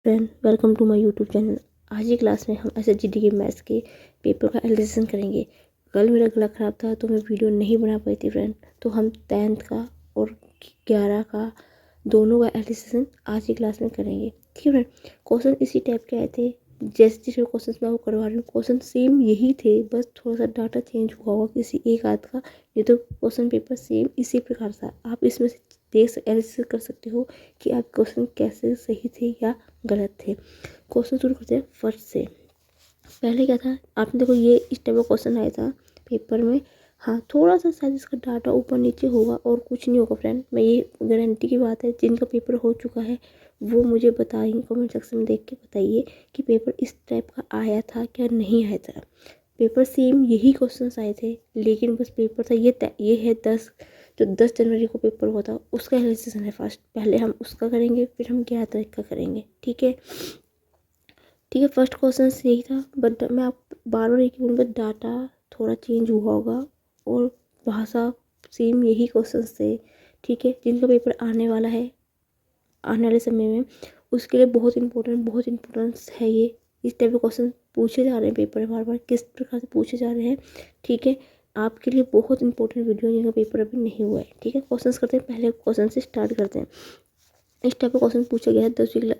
Friend, welcome to my YouTube channel. आज की class में हम SHGD के मैथ्स के पेपर का एनालिसिस करेंगे। कल मेरा गला ख़राब था तो मैं वीडियो नहीं बना पाई थी फ्रेंड, तो हम 10th का और 11 का दोनों का एनालिसिस आज की क्लास में करेंगे। ठीक है फ्रेंड, क्वेश्चन इसी टाइप के आए थे जैसे जिस क्वेश्चन मैं वो करवा रही हूँ। क्वेश्चन सेम यही थे, बस थोड़ा सा डाटा चेंज हुआ होगा किसी एक आध का, ये तो क्वेश्चन पेपर सेम इसी प्रकार था। आप इसमें से एनालिसिस कर सकते हो कि आप क्वेश्चन कैसे सही थे या गलत थे। क्वेश्चन शुरू करते हैं फर्स्ट से। पहले क्या था, आपने देखो ये इस टाइप का क्वेश्चन आया था पेपर में। हाँ, थोड़ा सा शायद इसका डाटा ऊपर नीचे होगा और कुछ नहीं होगा फ्रेंड, मैं ये गारंटी की बात है। जिनका पेपर हो चुका है वो मुझे बताइए, कमेंट सेक्शन में देख के बताइए कि पेपर इस टाइप का आया था क्या नहीं आया था। पेपर सेम यही क्वेश्चन आए थे, लेकिन बस पेपर था ये है 10 जनवरी को पेपर हुआ था, उसका एनालिसिस है फर्स्ट। पहले हम उसका करेंगे, फिर हम 11 तारीख का करेंगे। ठीक है, फर्स्ट क्वेश्चन यही था, बट मैं आप बार बार एक ही बोलूँगा, डाटा थोड़ा चेंज हुआ होगा और भाषा सेम यही क्वेश्चन थे। ठीक है, जिनका पेपर आने वाला है आने वाले समय में, उसके लिए बहुत इंपॉर्टेंस है ये। इस टाइप के क्वेश्चन पूछे जा रहे हैं पेपर में, बार बार किस प्रकार से पूछे जा रहे हैं। ठीक है, आपके लिए बहुत इंपॉर्टेंट वीडियो जिनका पेपर अभी नहीं हुआ है। ठीक है, क्वेश्चन करते हैं, पहले क्वेश्चन से स्टार्ट करते हैं। इस टाइप का क्वेश्चन पूछा गया है 10वीं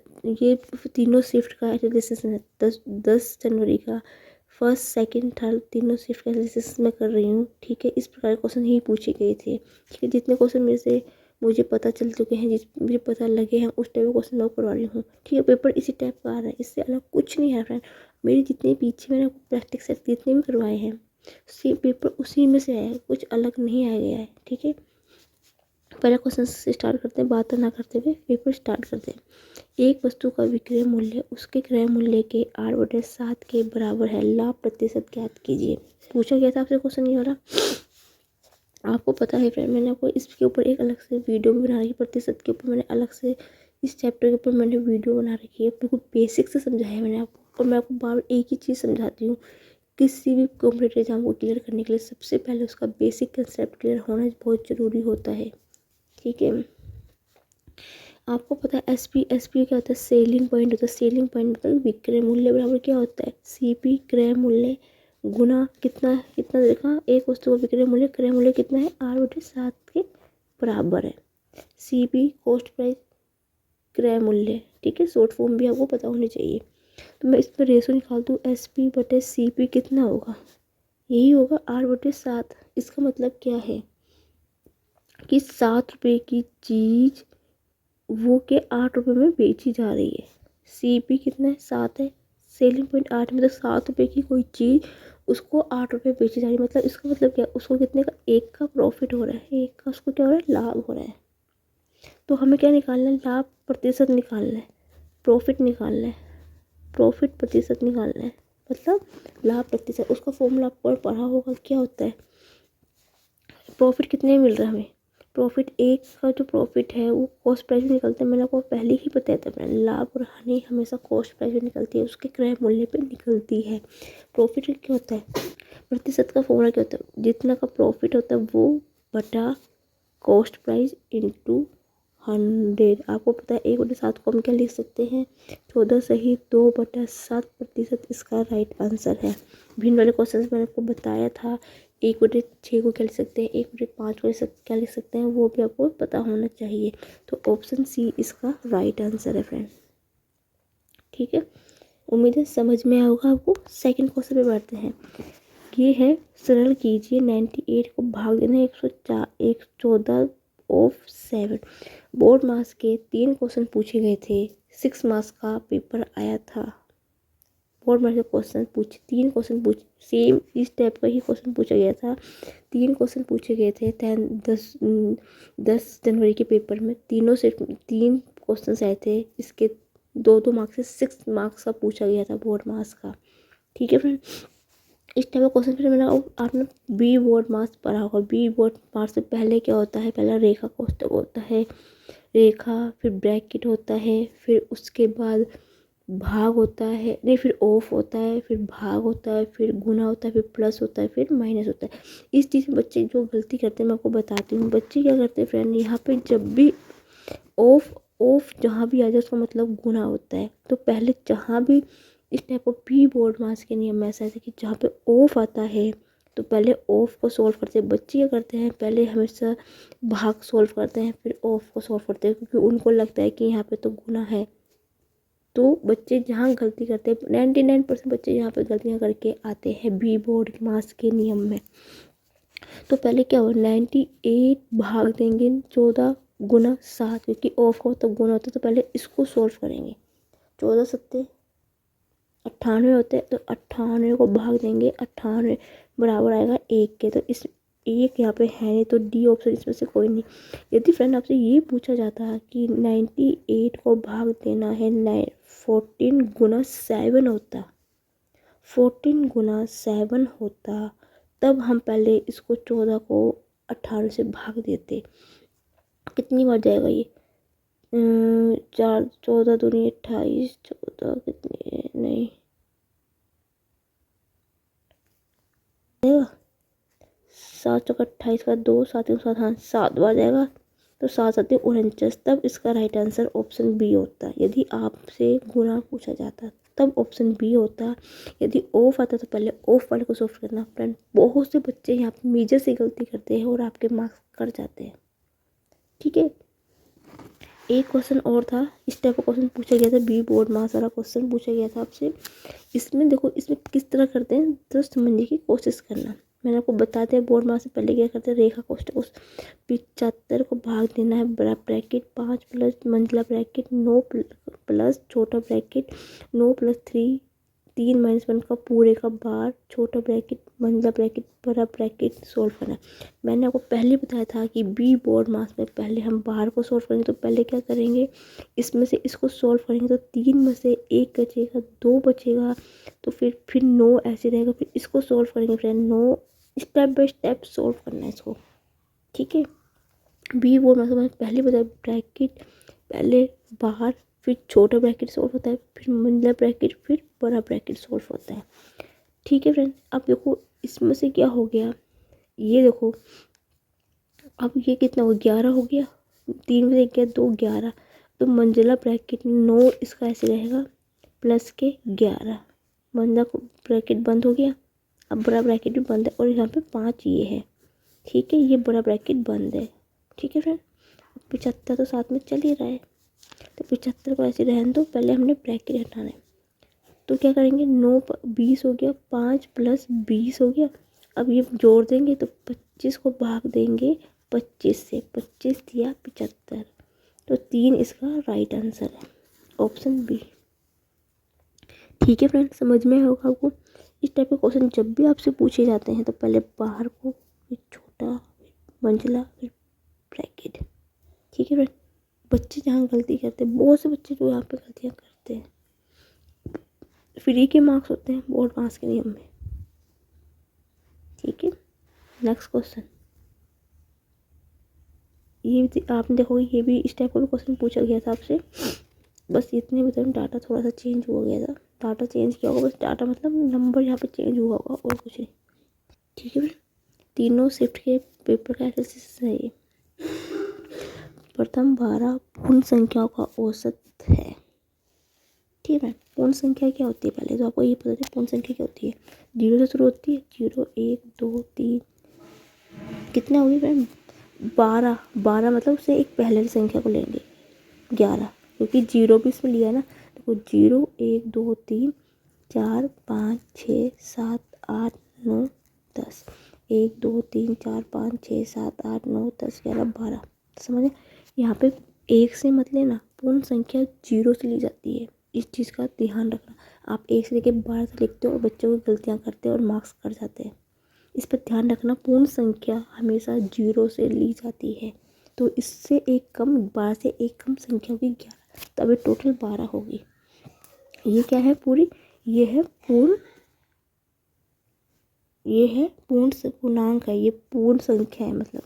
ये तीनों शिफ्ट का एनालिसिस है। 10 जनवरी का फर्स्ट सेकंड थर्ड तीनों शिफ्ट का एनालिसिस मैं कर रही हूँ। ठीक है, इस प्रकार के क्वेश्चन ही पूछे गए थे। ठीक है, जितने क्वेश्चन मेरे से मुझे पता चल चुके हैं, मुझे पता लगे हैं, उस टाइप के क्वेश्चन मैं करवा रही हूँ। ठीक है, पेपर इसी टाइप का आ रहा है, इससे अलग कुछ नहीं है फ्रेंड। मेरी जितने पीछे मैंने प्रैक्टिस सेट जितने भी करवाए हैं, सेम पेपर उसी में से आया है, कुछ अलग नहीं आया गया है। ठीक है, पहले क्वेश्चन से स्टार्ट करते हैं, बात ना करते हुए पेपर स्टार्ट करते हैं। एक वस्तु का विक्रय मूल्य उसके क्रय मूल्य के 8/7 के बराबर है, लाभ प्रतिशत ज्ञात कीजिए। पूछा गया था आपसे क्वेश्चन ये वाला, आपको पता है फ्रेंड, मैंने आपको इसके ऊपर एक अलग से वीडियो भी बना रखी है। प्रतिशत के ऊपर मैंने अलग से इस चैप्टर के ऊपर मैंने वीडियो बना रखी है, बिल्कुल बेसिक से समझाया है मैंने आपको। और मैं आपको बार एक ही चीज़ समझाती हूँ, किसी भी कॉम्पिटेटिव एग्जाम को क्लियर करने के लिए सबसे पहले उसका बेसिक कंसेप्ट क्लियर होना बहुत ज़रूरी होता है। ठीक है, आपको पता है एसपी क्या होता है, सेलिंग पॉइंट होता है। सेलिंग पॉइंट मतलब विक्रय मूल्य बराबर क्या होता है, सीपी क्रय मूल्य गुना कितना कितना देखा, एक वस्तु का विक्रय मूल्य क्रय मूल्य कितना है, 8/7 के बराबर है। सीपी कॉस्ट प्राइस क्रय मूल्य। ठीक है, शॉर्ट फॉर्म भी आपको पता होनी चाहिए। तो मैं इस पर रेशो निकाल दूँ, SP/CP कितना होगा, यही होगा 8/7। इसका मतलब क्या है कि 7 रुपये की चीज़ वो के 8 रुपये में बेची जा रही है। सीपी कितना है, 7 है। सेलिंग पॉइंट 8 में, तो 7 रुपये की कोई चीज़ उसको 8 रुपये बेची जा रही है। मतलब इसका मतलब क्या, उसको कितने का, एक का प्रॉफिट हो रहा है, एक का उसको क्या हो रहा है, लाभ हो रहा है। तो हमें क्या निकालना है, लाभ प्रतिशत निकालना है, प्रॉफिट निकालना है, प्रॉफिट प्रतिशत निकालना है, मतलब लाभ प्रतिशत। उसका फॉर्मूला आपको पढ़ा होगा, क्या होता है, प्रॉफिट कितने मिल रहा है हमें, प्रॉफिट एक का जो प्रॉफिट है वो कॉस्ट प्राइस में निकलता है। मैंने आपको पहले ही बताया था फ्रेंड, लाभ और हानि हमेशा कॉस्ट प्राइस में निकलती है, उसके क्रय मूल्य पे निकलती है। प्रॉफिट क्या होता है, प्रतिशत का फॉर्मूला क्या होता है, जितना का प्रॉफिट होता है वो बटा कॉस्ट प्राइस इंटू 100। आपको पता है 1/7 को हम क्या लिख सकते हैं, 14 सही 2/7% इसका राइट आंसर है। भिन्न वाले क्वेश्चन मैंने आपको बताया था, 1/6 को क्या लिख सकते हैं, 1/5 को क्या लिख सकते हैं, वो भी आपको पता होना चाहिए। तो ऑप्शन सी इसका राइट आंसर है फ्रेंड। ठीक है, उम्मीद है समझ में आएगा आपको। सेकंड क्वेश्चन पे बढ़ते हैं। ये है, सरल कीजिए 98 को भाग देना 114/7। बोर्ड मास के 3 क्वेश्चन पूछे गए थे, 6 मार्क्स का पेपर आया था। बोर्ड मास के क्वेश्चन 3 क्वेश्चन सेम इस टाइप का ही क्वेश्चन पूछा गया था। 3 क्वेश्चन पूछे गए थे 10 जनवरी के पेपर में। तीनों से 3 क्वेश्चन आए थे, इसके 2-2 मार्क्स से 6 मार्क्स का पूछा गया था बोर्ड मास का। ठीक है फ्रेंड, इस टाइप का क्वेश्चन फिर मैंने आपने बी बोर्ड मास पढ़ा होगा। बी बोर्ड मास से पहले क्या होता है, पहला रेखा कोष्ठक होता है, रेखा फिर ब्रैकेट होता है, फिर उसके बाद भाग होता है, नहीं फिर ऑफ होता है, फिर भाग होता है, फिर गुना होता है, फिर प्लस होता है, फिर माइनस होता है। इस चीज़ में बच्चे जो गलती करते हैं मैं आपको बताती हूँ। बच्चे क्या करते हैं फ्रेंड, यहाँ पे जब भी ऑफ ऑफ जहाँ भी आ जाए उसका मतलब गुना होता है। तो पहले जहाँ भी इस टाइप का भी बोर्ड मास के नियम में ऐसा है कि जहाँ पे ऑफ आता है तो पहले ऑफ को सॉल्व करते हैं। बच्चे क्या करते हैं, पहले हमेशा भाग सॉल्व करते हैं फिर ऑफ को सॉल्व करते हैं, क्योंकि उनको लगता है कि यहाँ पे तो गुना है। तो बच्चे जहाँ गलती करते हैं 99% बच्चे यहाँ पे गलतियाँ करके आते हैं बी बोर्ड मास के नियम में। तो पहले क्या हो, 98 भाग देंगे 14 गुना 7, क्योंकि ऑफ का तो गुना होता है। तो पहले इसको सॉल्व करेंगे। 14 सत्ते 98 होते हैं, तो 98 को भाग देंगे 98 बराबर आएगा 1 के। तो इस एक यहाँ पे है नहीं, तो डी ऑप्शन इसमें से कोई नहीं। यदि फ्रेंड आपसे ये पूछा जाता है कि 98 को भाग देना है 14 गुना 7 होता, 14 गुना 7 होता, तब हम पहले इसको 14 को 18 से भाग देते। कितनी बार जाएगा ये, 4 14 दूनी 28, 14 कितनी नहीं जाएगा, 7 चौका 28 का 2 7 7, हाँ 7 बार जाएगा। तो 7 7 49, तब इसका राइट आंसर ऑप्शन बी होता। यदि आपसे गुना पूछा जाता तब ऑप्शन बी होता। यदि ऑफ आता तो पहले ऑफ वाले को सॉल्व करना। फ्रेंड बहुत से बच्चे यहाँ पे मेजर से गलती करते हैं और आपके मार्क्स कट जाते हैं। ठीक है, एक क्वेश्चन और था, इस टाइप का क्वेश्चन पूछा गया था, बी बोर्ड मास वाला क्वेश्चन पूछा गया था आपसे। इसमें देखो, इसमें किस तरह करते हैं तो समझने की कोशिश करना। मैंने आपको बताते हैं बोर्ड मास से पहले क्या करते हैं, रेखा कोष्ठक उस 75 को भाग देना है बड़ा ब्रैकेट 5 प्लस मंझला ब्रैकेट 9 प्लस छोटा ब्रैकेट 9 प्लस 3 माइनस 1 का पूरे का बार छोटा ब्रैकेट मंझला ब्रैकेट बड़ा ब्रैकेट सोल्व करना। मैंने आपको पहले बताया था कि बी बोर्ड मास में पहले हम बाहर को सोल्व करेंगे। तो पहले क्या करेंगे, इसमें से इसको सोल्व करेंगे तो 3 में से 1 बचेगा, 2 बचेगा, तो फिर 9 ऐसे रहेगा। फिर इसको सोल्व करेंगे friend, 9 step by step solve करना है इसको। ठीक है, बी बोर्ड मास में पहले बताया ब्रैकेट पहले बाहर, फिर छोटा ब्रैकेट सोल्व होता है, फिर मंझला ब्रैकेट, फिर बड़ा ब्रैकेट सोल्व होता है। ठीक है फ्रेंड, अब देखो इसमें से क्या हो गया, ये देखो अब ये कितना हो, 11 हो गया, 3 में से 1 गया 2, 11। तो मंझला ब्रैकेट 9 इसका ऐसे रहेगा प्लस के 11, मंझला ब्रैकेट बंद हो गया। अब बड़ा ब्रैकेट भी बंद है और यहाँ पे 5 ये है। ठीक है, ये बड़ा ब्रैकेट बंद है। ठीक है फ्रेंड, 75 तो साथ में चल ही रहा है, तो 75 को ऐसे रहने दो। पहले हमने ब्रैकेट हटाना है, तो क्या करेंगे, 9 20 हो गया, 5 प्लस 20 हो गया। अब ये जोड़ देंगे तो 25 को भाग देंगे 25 से, 25 दिया 75, तो 3 इसका राइट आंसर है, ऑप्शन बी। ठीक है फ्रेंड, समझ में होगा आपको। इस टाइप के क्वेश्चन जब भी आपसे पूछे जाते हैं तो पहले बाहर को, फिर छोटा, फिर मंझला, फिर ब्रैकेट। ठीक है फ्रेंड, बच्चे जहाँ गलती करते हैं, बहुत से बच्चे जो यहाँ पे गलतियाँ करते हैं, फ्री के मार्क्स होते हैं बोर्ड मास के नियम में। ठीक है, नेक्स्ट क्वेश्चन, ये आपने देखोगे ये भी इस टाइप का भी क्वेश्चन पूछा गया था आपसे। बस इतने बताऊँ, डाटा थोड़ा सा चेंज हो गया था, डाटा चेंज किया होगा, बस डाटा मतलब नंबर यहाँ पे चेंज हुआ होगा और कुछ नहीं। ठीक है, तीनों शिफ्ट के पेपर का एनालिसिस है ये। प्रथम 12 पूर्ण संख्याओं का औसत है। ठीक है, पूर्ण संख्या क्या होती है, पहले तो आपको ये पता है पूर्ण संख्या क्या होती है। 0 से शुरू होती है, 0 1 2 3, कितना होगी फ्रेंड, 12। 12 मतलब उससे एक पहले संख्या को लेंगे 11, क्योंकि 0 भी इसमें लिया है ना। देखो 0 1 2 3 4 5 6 7 8 9 10, 1 2 3 4 5 6 7 8 9 10 11 12, समझे। यहाँ पे 1 से मत लेना, पूर्ण संख्या 0 से ली जाती है, इस चीज़ का ध्यान रखना। आप 1 से लेकर 12 से लिखते हो और बच्चों की गलतियाँ करते हैं और मार्क्स कट जाते हैं, इस पर ध्यान रखना। पूर्ण संख्या हमेशा 0 से ली जाती है, तो इससे एक कम, 12 से एक कम संख्या होगी 11, तभी टोटल 12 होगी। ये क्या है, पूरी, ये है पूर्ण, ये है पूर्णांक है, ये पूर्ण संख्या है मतलब।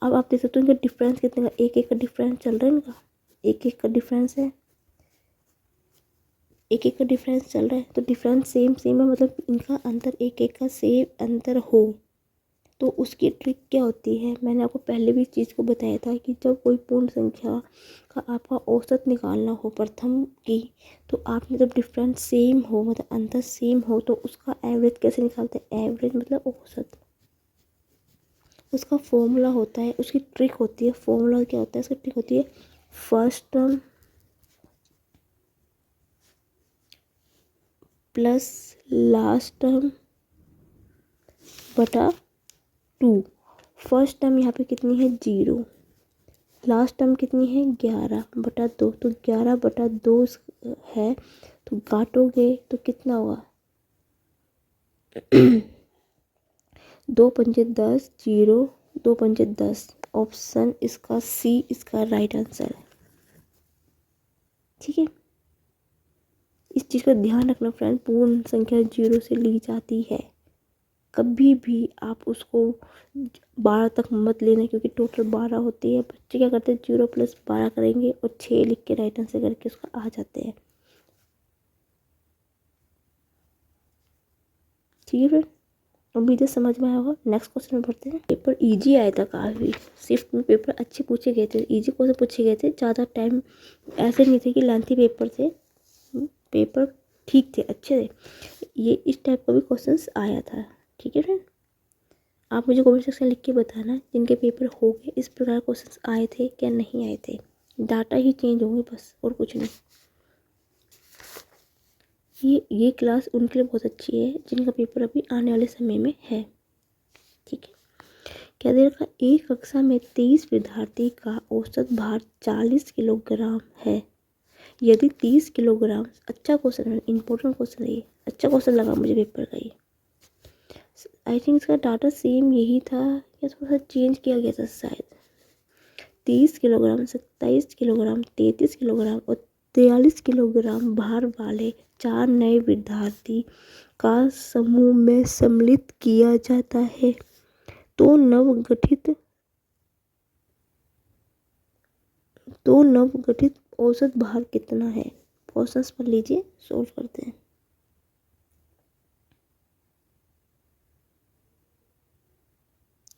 अब आप देख सकते हो इनका डिफरेंस कितने का, एक एक का डिफरेंस चल रहा है इनका, एक एक का डिफरेंस है, एक एक का डिफरेंस चल रहा है। तो डिफरेंस सेम सेम है, मतलब इनका अंतर एक एक का सेम अंतर हो तो उसकी ट्रिक क्या होती है, मैंने आपको पहले भी इस चीज़ को बताया था कि जब कोई पूर्ण संख्या का आपका औसत निकालना हो प्रथम की, तो आपने जब डिफरेंस सेम हो मतलब अंतर सेम हो तो उसका एवरेज कैसे निकालते हैं, एवरेज मतलब औसत। उसका फॉर्मूला होता है, उसकी ट्रिक होती है, फॉर्मूला क्या होता है, उसकी ट्रिक होती है first term plus last term बटा 2। फर्स्ट टर्म यहाँ पे कितनी है 0, लास्ट टर्म कितनी है 11/2, तो 11/2 है, तो काटोगे तो कितना होगा 2 पंजे 10, 0 2 पंजे 10। ऑप्शन इसका सी इसका राइट आंसर है। ठीक है, इस चीज़ का ध्यान रखना फ्रेंड, पूर्ण संख्या 0 से ली जाती है, कभी भी आप उसको 12 तक मत लेना, क्योंकि टोटल 12 होती है। बच्चे क्या करते हैं 0 + 12 करेंगे और 6 लिख के राइट आंसर करके उसका आ जाते हैं। ठीक है फ्रेंड, उम्मीद है समझ में आया होगा। नेक्स्ट क्वेश्चन में बढ़ते हैं। पेपर इजी आया था काफ़ी, शिफ्ट में पेपर अच्छे पूछे गए थे, इजी क्वेश्चन पूछे गए थे, ज़्यादा टाइम ऐसे नहीं थे कि लेंथी पेपर थे, पेपर ठीक थे, अच्छे थे। ये इस टाइप का भी क्वेश्चंस आया था। ठीक है फ्रेंड, आप मुझे कमेंट सेक्शन लिख के बताना जिनके पेपर हो गए इस प्रकार क्वेश्चंस आए थे क्या नहीं आए थे। डाटा ही चेंज होंगे बस, और कुछ नहीं। ये क्लास उनके लिए बहुत अच्छी है जिनका पेपर अभी आने वाले समय में है। ठीक है, क्या दे रखा, एक कक्षा में 23 विद्यार्थी का औसत भार 40 किलोग्राम है। यदि 30 किलोग्राम, अच्छा क्वेश्चन है, इंपॉर्टेंट क्वेश्चन है ये, अच्छा क्वेश्चन लगा मुझे पेपर का ये। आई थिंक इसका डाटा सेम यही था या थोड़ा सा चेंज किया गया था शायद। 30 किलोग्राम, 27 किलोग्राम, 33 किलोग्राम और 43 किलोग्राम भार वाले 4 नए विद्यार्थी का समूह में सम्मिलित किया जाता है, तो नवगठित औसत भार कितना है। क्वेश्चंस पढ़ लीजिए, सोल्व करते हैं।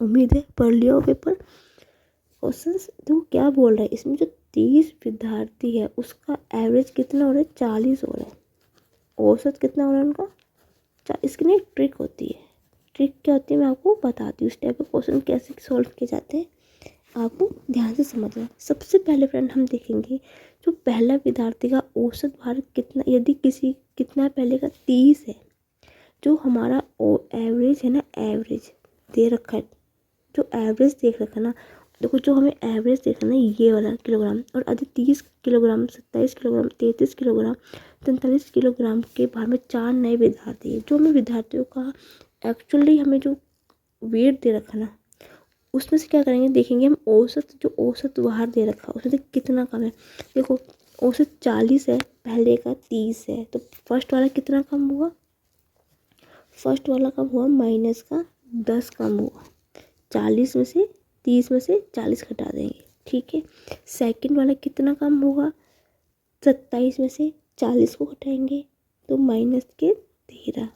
उम्मीद है पढ़ लिया हो पेपर। क्वेश्चंस तो क्या बोल रहा है इसमें, जो 30 विद्यार्थी है उसका एवरेज कितना हो रहा है 40 हो रहा है, औसत कितना हो रहा है उनका। इसकी ना एक ट्रिक होती है, ट्रिक क्या होती है मैं आपको बताती हूँ। इस टाइप के क्वेश्चन कैसे सॉल्व किए जाते हैं आपको ध्यान से समझना। सबसे पहले फ्रेंड हम देखेंगे जो पहला विद्यार्थी का औसत भार कितना, यदि किसी कितना पहले का 30 है, जो हमारा एवरेज है ना, एवरेज दे रखा है, जो एवरेज देख रखा है ना, देखो जो हमें एवरेज देखा ना ये वाला किलोग्राम, और अधिक 30 किलोग्राम, 27 किलोग्राम, 33 किलोग्राम, 43 किलोग्राम के भार में 4 नए विद्यार्थी है। जो हमें विद्यार्थियों का एक्चुअली हमें जो वेट दे रखा ना, उसमें से क्या करेंगे देखेंगे हम औसत, जो औसत भार दे रखा उसमें से कितना कम है। देखो औसत 40 है, पहले का 30 है, तो फर्स्ट वाला कितना कम हुआ, फर्स्ट वाला कम हुआ माइनस का 10 कम हुआ, 40 में से 30 में से 40 घटा देंगे। ठीक है, सेकंड वाला कितना कम होगा, 27 में से 40 को घटाएंगे तो माइनस के 13।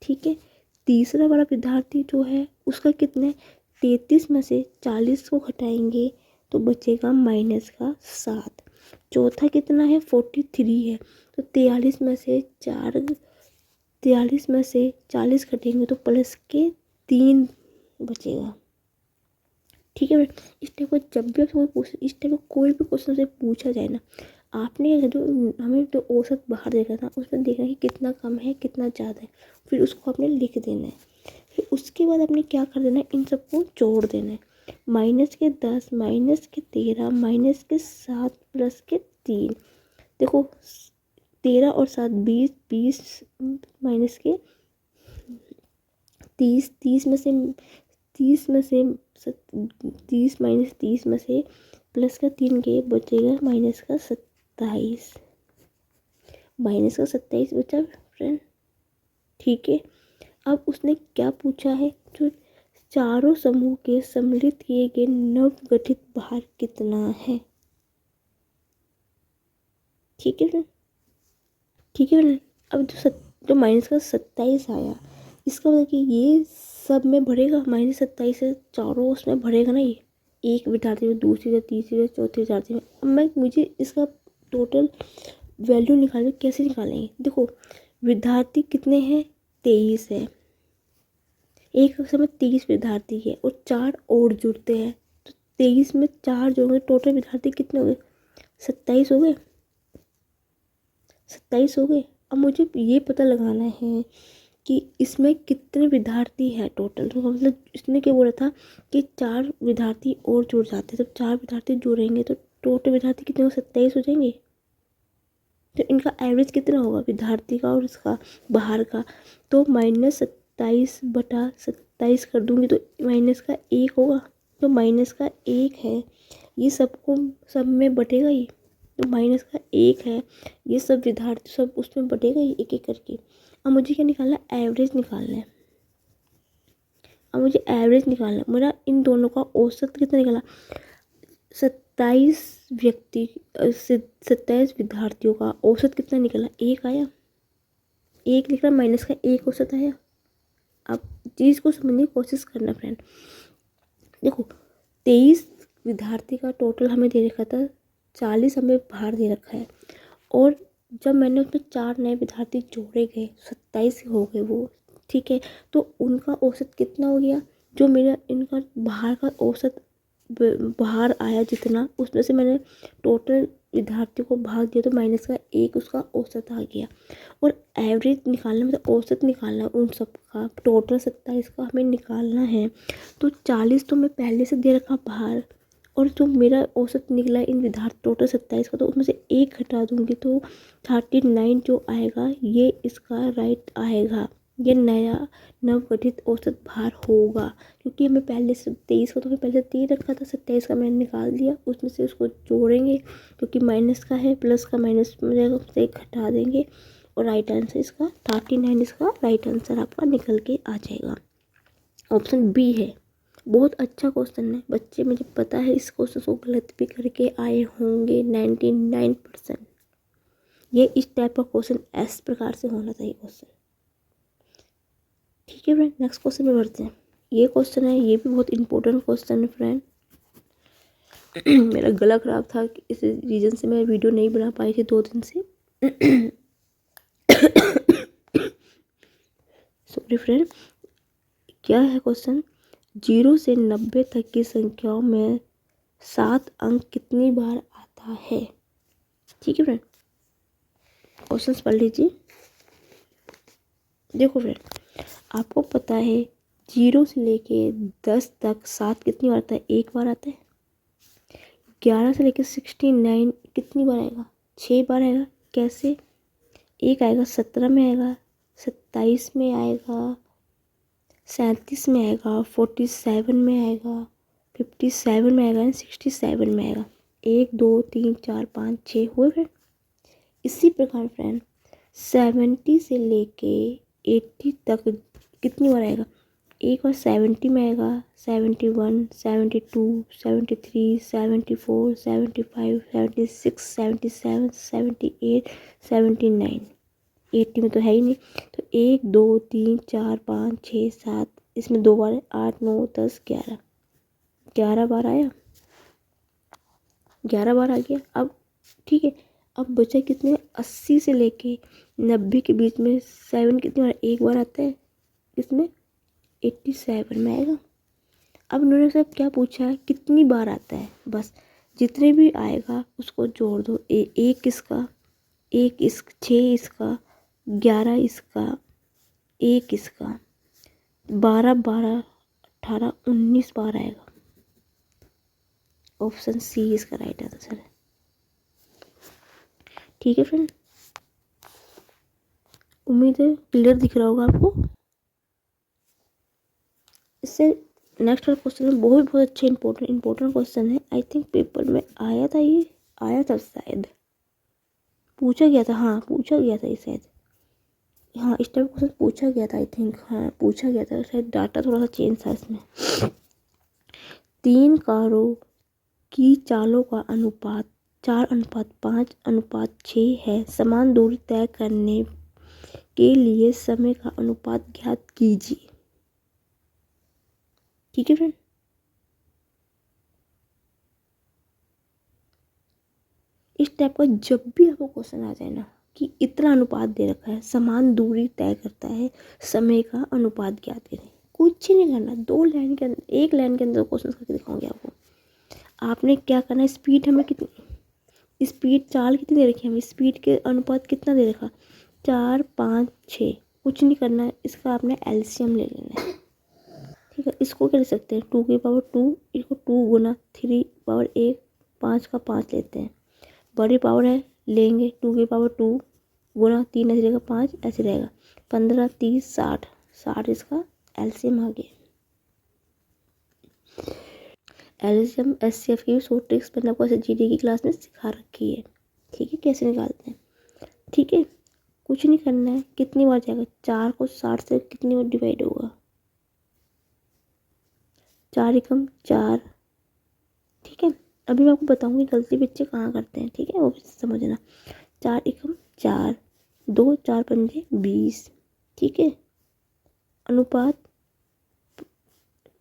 ठीक है, तीसरा वाला विद्यार्थी जो है उसका कितने, 33 में से 40 को घटाएंगे तो बचेगा माइनस का 7। चौथा कितना है 43 है, तो 43 में से 40 घटेंगे तो प्लस के 3 बचेगा। ठीक है, इस टाइप को जब भी इस टाइप का कोई भी क्वेश्चन से पूछा जाए ना, आपने जो हमें जो औसत बाहर देखा था उसमें देखना है कि कितना कम है कितना ज़्यादा है, फिर उसको आपने लिख देना है। फिर उसके बाद आपने क्या कर देना है, इन सबको जोड़ देना है, माइनस के 10, माइनस के 13, माइनस के 7, प्लस के 3। देखो 13 और 7 20, 20 माइनस के 30, 30 में से 30 में से 30 माइनस 30 में से प्लस का 3 के बचेगा माइनस का 27, माइनस का 27 बचा फ्रेंड। ठीक है, अब उसने क्या पूछा है, जो चारों समूह के सम्मिलित किए गए नवगठित भार कितना है। ठीक है फ्रेंड, ठीक है फ्रेंड। अब जो माइनस का 27 आया, इसका मतलब कि ये सब में बढ़ेगा, -27 से चारों उसमें बढ़ेगा ना। ये एक विद्यार्थी में, दूसरी में, तीसरी में, चौथी विद्यार्थी में। अब मुझे इसका टोटल वैल्यू निकालने, कैसे निकालेंगे? देखो विद्यार्थी कितने हैं, 23 है। एक कक्षा में 30 विद्यार्थी है और 4 और जुड़ते हैं, तो 23 में 4 जोड़ेंगे, टोटल विद्यार्थी कितने हो गए? 27 हो गए। 27 हो गए। अब मुझे ये पता लगाना है कि इसमें कितने विद्यार्थी हैं टोटल। तो मतलब इसने क्या बोला था कि 4 विद्यार्थी और जुड़ जाते हैं, तो 4 विद्यार्थी जुड़ेंगे तो टोटल विद्यार्थी कितने हो, 27 हो जाएंगे। तो इनका एवरेज कितना होगा विद्यार्थी का और इसका बाहर का? तो -27/27 कर दूंगी तो माइनस का 1 होगा। तो माइनस का 1 है, ये सबको सब में बटेगा ही। तो माइनस का 1 है, ये सब विद्यार्थी सब उसमें बटेगा ही एक एक करके। अब मुझे क्या निकालना है? एवरेज निकालना है। अब मुझे एवरेज निकालना है। मेरा इन दोनों का औसत कितना निकाला? 27 विद्यार्थियों का औसत कितना निकला? 1 आया। 1 निकला, माइनस का 1 औसत आया। आप चीज़ को समझने की कोशिश करना फ्रेंड। देखो 23 विद्यार्थी का टोटल हमें दे रखा था, 40 हमें बाहर दे रखा है, और जब मैंने उसमें 4 नए विद्यार्थी जोड़े गए, 27 हो गए वो, ठीक है। तो उनका औसत कितना हो गया? जो मेरा इनका बाहर का औसत बाहर आया जितना, उसमें से मैंने टोटल विद्यार्थियों को भाग दिया तो माइनस का 1 उसका औसत आ गया। और एवरेज निकालना मतलब औसत निकालना उन सब का, टोटल 27 का हमें निकालना है। तो 40 तो मैं पहले से दे रखा बाहर, और जो मेरा औसत निकला इन विद्यार्थी टोटल 27 का, तो उसमें से 1 घटा दूंगी तो 39 जो आएगा ये इसका राइट आएगा। ये नया नवगठित औसत भार होगा, क्योंकि हमें पहले से 23 का तो हमें पहले दे रखा था, 27 का मैंने निकाल दिया, उसमें से उसको जोड़ेंगे क्योंकि माइनस का है, प्लस का माइनस में जाएगा, उससे 1 घटा देंगे और राइट आंसर इसका 39 इसका राइट आंसर आपका निकल के आ जाएगा। ऑप्शन बी है। बहुत अच्छा क्वेश्चन है बच्चे, मुझे पता है इस क्वेश्चन को गलत भी करके आए होंगे 99%। ये इस टाइप का क्वेश्चन इस प्रकार से होना चाहिए क्वेश्चन। ठीक है फ्रेंड, नेक्स्ट क्वेश्चन में बढ़ते हैं। ये क्वेश्चन है, ये भी बहुत इंपॉर्टेंट क्वेश्चन है फ्रेंड। मेरा गला खराब था, इस रीजन से मैं वीडियो नहीं बना पाई थी 2 दिन से। Sorry friend. क्या है क्वेश्चन? 0 से 90 तक की संख्याओं में 7 अंक कितनी बार आता है? ठीक है फ्रेंड, क्वेश्चन पढ़ लीजिए। देखो फ्रेंड, आपको पता है 0 से लेके 10 तक 7 कितनी बार आता है? 1 बार आता है। 11 से लेके 69 कितनी बार आएगा? 6 बार आएगा। कैसे? 1 आएगा 17 में आएगा, 27 में आएगा, 37 में आएगा, 47 में आएगा, 57 में आएगा, 67 में आएगा। 1 2 3 4 5 6 हुए फ्रेंड। इसी प्रकार फ्रेंड 70 से लेके 80 तक कितनी बार आएगा? 1 बार 70 में आएगा, 71 72 73 74 75 76 77 78 79। 80 में तो है ही नहीं, तो 1 2 3 4 5 6 7, इसमें 2 बार है, 8 9 10 11, 11 बार आया, 11 बार आ गया। अब ठीक है, अब बचा कितने? 80 से लेके 90 के बीच में 7 कितनी बार? 1 बार आता है, इसमें 87 में आएगा। अब उन्होंने सब क्या पूछा है? कितनी बार आता है? बस जितने भी आएगा उसको जोड़ दो। एक इसका, एक इस 6 इसका, 11 इसका, 1 इसका, 12 12 18 19 बार आएगा। ऑप्शन सी इसका राइट आंसर है। ठीक है फ्रेंड, उम्मीद है क्लियर दिख रहा होगा आपको। इससे नेक्स्ट वाला क्वेश्चन बहुत अच्छे इंपॉर्टेंट क्वेश्चन है। आई थिंक पेपर में आया था, ये आया था शायद, पूछा गया था। हाँ पूछा गया था ये शायद, हाँ इस टाइप क्वेश्चन पूछा गया था आई थिंक। हाँ पूछा गया था शायद, डाटा थोड़ा सा चेंज था इसमें। 3 कारों की चालों का अनुपात 4:5:6 है। समान दूरी तय करने के लिए समय का अनुपात ज्ञात कीजिए। ठीक है फ्रेंड। इस टाइप का जब भी आपको क्वेश्चन आ जाए ना कि इतना अनुपात दे रखा है, समान दूरी तय करता है, समय का अनुपात ज्ञात करें, कुछ नहीं करना, 2 लाइन के अंदर, 1 लाइन के अंदर क्वेश्चन करके दिखाऊंगी आपको। आपने क्या करना है, स्पीड हमें कितनी, स्पीड चाल कितनी दे रखी है हमें, स्पीड के अनुपात कितना दे रखा, 4 5 6, कुछ नहीं करना है, इसका आपने एलसीएम ले लेना है। ठीक है, इसको क्या ले सकते हैं, 2 की पावर 2, इसको 2 गुना 3 पावर 1, 5 का 5 लेते हैं, बड़ी पावर है लेंगे 2 की पावर 2 गुना 3 ऐसे रहेगा 5, ऐसे रहेगा 15 30 60, 60 इसका एलसीएम आ गया। एलसीएम एचसीएफ की शॉर्ट ट्रिक्स मैंने आपको जीडी की क्लास में सिखा रखी है। ठीक है, कैसे निकालते हैं। ठीक है, कुछ नहीं करना है, कितनी बार जाएगा, 4 को 60 से कितनी बार डिवाइड होगा, 4 एकम 4। ठीक है, अभी मैं आपको बताऊंगी गलती बच्चे कहाँ करते हैं। ठीक है, वो भी समझना, 4 एकम 4, 2 4 पंजे 20। ठीक है, अनुपात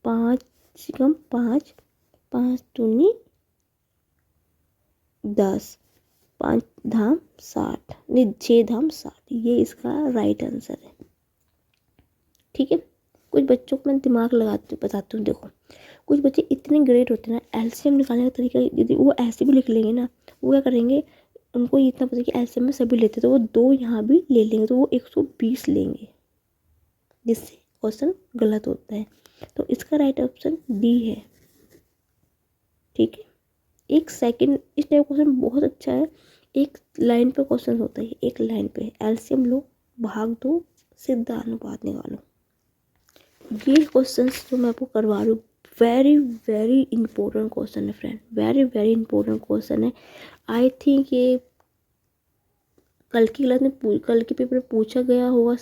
5 एकम 5, 5 दूनी 10, 5 धाम 60, नहीं 6 धाम 60, ये इसका राइट आंसर है। ठीक है, कुछ बच्चों को मैं दिमाग लगाती बताती हूँ। देखो, कुछ बच्चे इतने ग्रेट होते हैं ना, एलसीएम निकालने का तरीका यदि वो ऐसे भी लिख लेंगे ना, वो क्या करेंगे, उनको इतना पता है कि एलसीएम में सभी लेते, तो वो 2 यहाँ भी ले लेंगे, तो वो 120 लेंगे, जिससे क्वेश्चन गलत होता है। तो इसका राइट ऑप्शन डी है। ठीक है, 1 सेकंड, इस टाइप क्वेश्चन बहुत अच्छा है, एक लाइन पे क्वेश्चन होता है, एक लाइन पे एलसीएम लो, भाग दो, सीधा अनुपात निकालो। ये क्वेश्चन जो मैं आपको करवा रही हूँ, वेरी वेरी इंपॉर्टेंट क्वेश्चन है friend, very very important question है। आई थिंक ये कल की क्लास में, कल के पेपर में पूछा गया होगा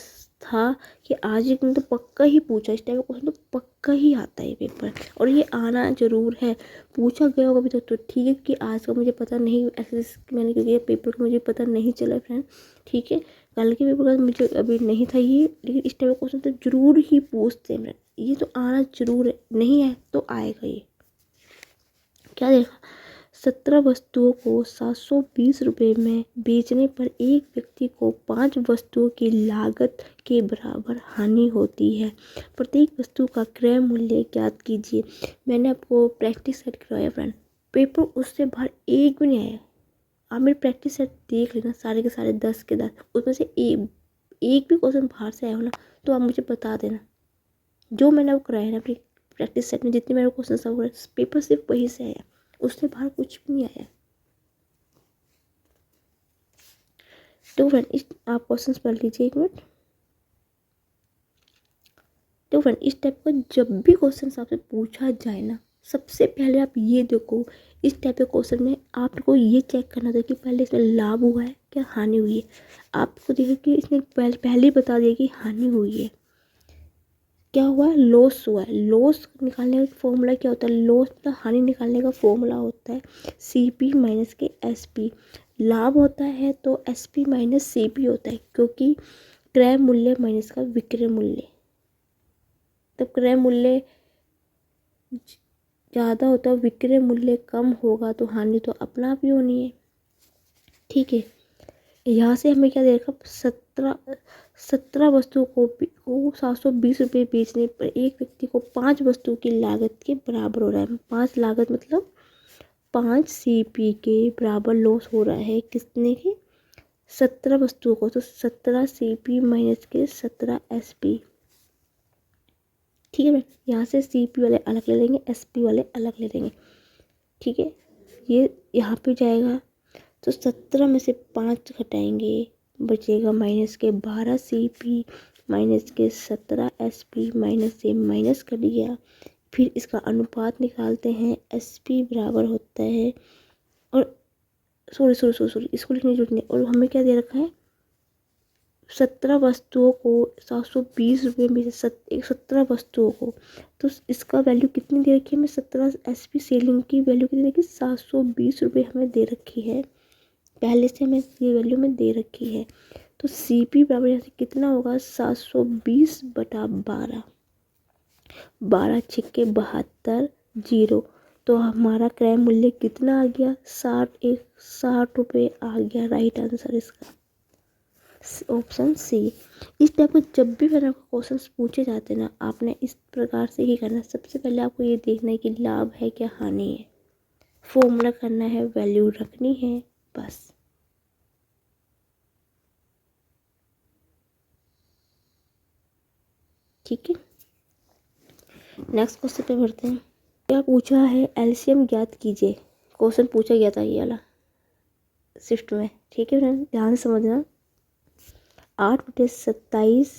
था कि आज एक तो पक्का ही पूछा, इस टाइप का क्वेश्चन तो पक्का ही आता है पेपर, और ये आना जरूर है, पूछा गया होगा अभी तक तो ठीक है, कि आज का मुझे पता नहीं, ऐसे मैंने क्योंकि पेपर का मुझे पता नहीं चला फ्रेंड। ठीक है, कल के पेपर का मुझे अभी नहीं था ये, लेकिन इस टाइप का क्वेश्चन तो जरूर ही पूछते हैं फ्रेंड, ये तो आना जरूर है, नहीं है तो आएगा ये। क्या देखा, 17 वस्तुओं को 720 रुपये में बेचने पर एक व्यक्ति को 5 वस्तुओं की लागत के बराबर हानि होती है, प्रत्येक वस्तु का क्रय मूल्य ज्ञात कीजिए। मैंने आपको प्रैक्टिस सेट करवाया फ्रेंड, पेपर उससे बाहर एक भी नहीं आया। आप मेरे प्रैक्टिस सेट देख लेना, सारे के सारे 10 के 10, उसमें से एक भी क्वेश्चन बाहर से आया हो ना, तो आप मुझे बता देना। जो मैंने आपको कराया ना अपनी प्रैक्टिस सेट में, जितने मेरे क्वेश्चन सब हुए, पेपर सिर्फ वहीं से आया, उससे बाहर कुछ भी नहीं आया। तो फ्रेंड आप क्वेश्चंस पढ़ लीजिए एक मिनट। तो फ्रेंड इस टाइप का जब भी क्वेश्चन आपसे पूछा जाए ना, सबसे पहले आप ये देखो, इस टाइप के क्वेश्चन में आपको ये चेक करना था कि पहले इसमें लाभ हुआ है क्या हानि हुई है। आपको देखो कि इसने पहले ही बता दिया कि हानि हुई है, क्या हुआ है, लॉस हुआ है। लॉस निकालने का फॉर्मूला क्या होता है, लॉस मतलब हानि निकालने का फॉर्मूला होता है CP माइनस के SP। लाभ होता है तो SP माइनस CP होता है, क्योंकि क्रय मूल्य माइनस का विक्रय मूल्य, तब क्रय मूल्य ज़्यादा होता है, विक्रय मूल्य कम होगा, तो हानि तो अपना आप ही होनी है। ठीक है, यहाँ से हमें क्या दे रखा, 17 वस्तुओं को 720 रुपये बेचने पर एक व्यक्ति को 5 वस्तुओं की लागत के बराबर हो रहा है। 5 लागत मतलब 5 CP के बराबर लॉस हो रहा है, कितने के, 17 वस्तुओं को, तो 17 CP माइनस के 17 SP। ठीक है, यहाँ से CP वाले अलग ले लेंगे, SP वाले अलग ले लेंगे। ठीक है, ये यहाँ पे जाएगा, तो 17 में से 5 घटाएंगे, बचेगा माइनस के 12 CP माइनस के 17 SP, माइनस से माइनस कर दिया। फिर इसका अनुपात निकालते हैं, SP बराबर होता है, और सॉरी इसको लिखने की जरूरत नहीं, और हमें क्या दे रखा है, 17 वस्तुओं को 720 रुपये में, 17 वस्तुओं को, तो इसका वैल्यू कितनी दे रखी है हमें, 17 SP सेलिंग की वैल्यू कितनी देखिए 720 रुपये हमें दे रखी है, पहले से हमें ये वैल्यू में दे रखी है। तो CP बराबर यहाँ से कितना होगा, 720/12। 12 छिक्के 72 जीरो। तो हमारा क्रय मूल्य कितना आ गया? 60 रुपये आ गया। राइट आंसर इसका ऑप्शन सी। इस टाइप को जब भी मैंने आपको क्वेश्चन पूछे जाते हैं ना, आपने इस प्रकार से ही करना है। सबसे पहले आपको ये देखना है कि लाभ है क्या हानि है, फॉर्मूला करना है, वैल्यू रखनी है, बस। ठीक है, नेक्स्ट क्वेश्चन पे बढ़ते हैं। क्या पूछा है? एलसीएम ज्ञात कीजिए। क्वेश्चन पूछा गया था ये वाला शिफ्ट में। ठीक है फ्रेंड, ध्यान से समझना। 8/27।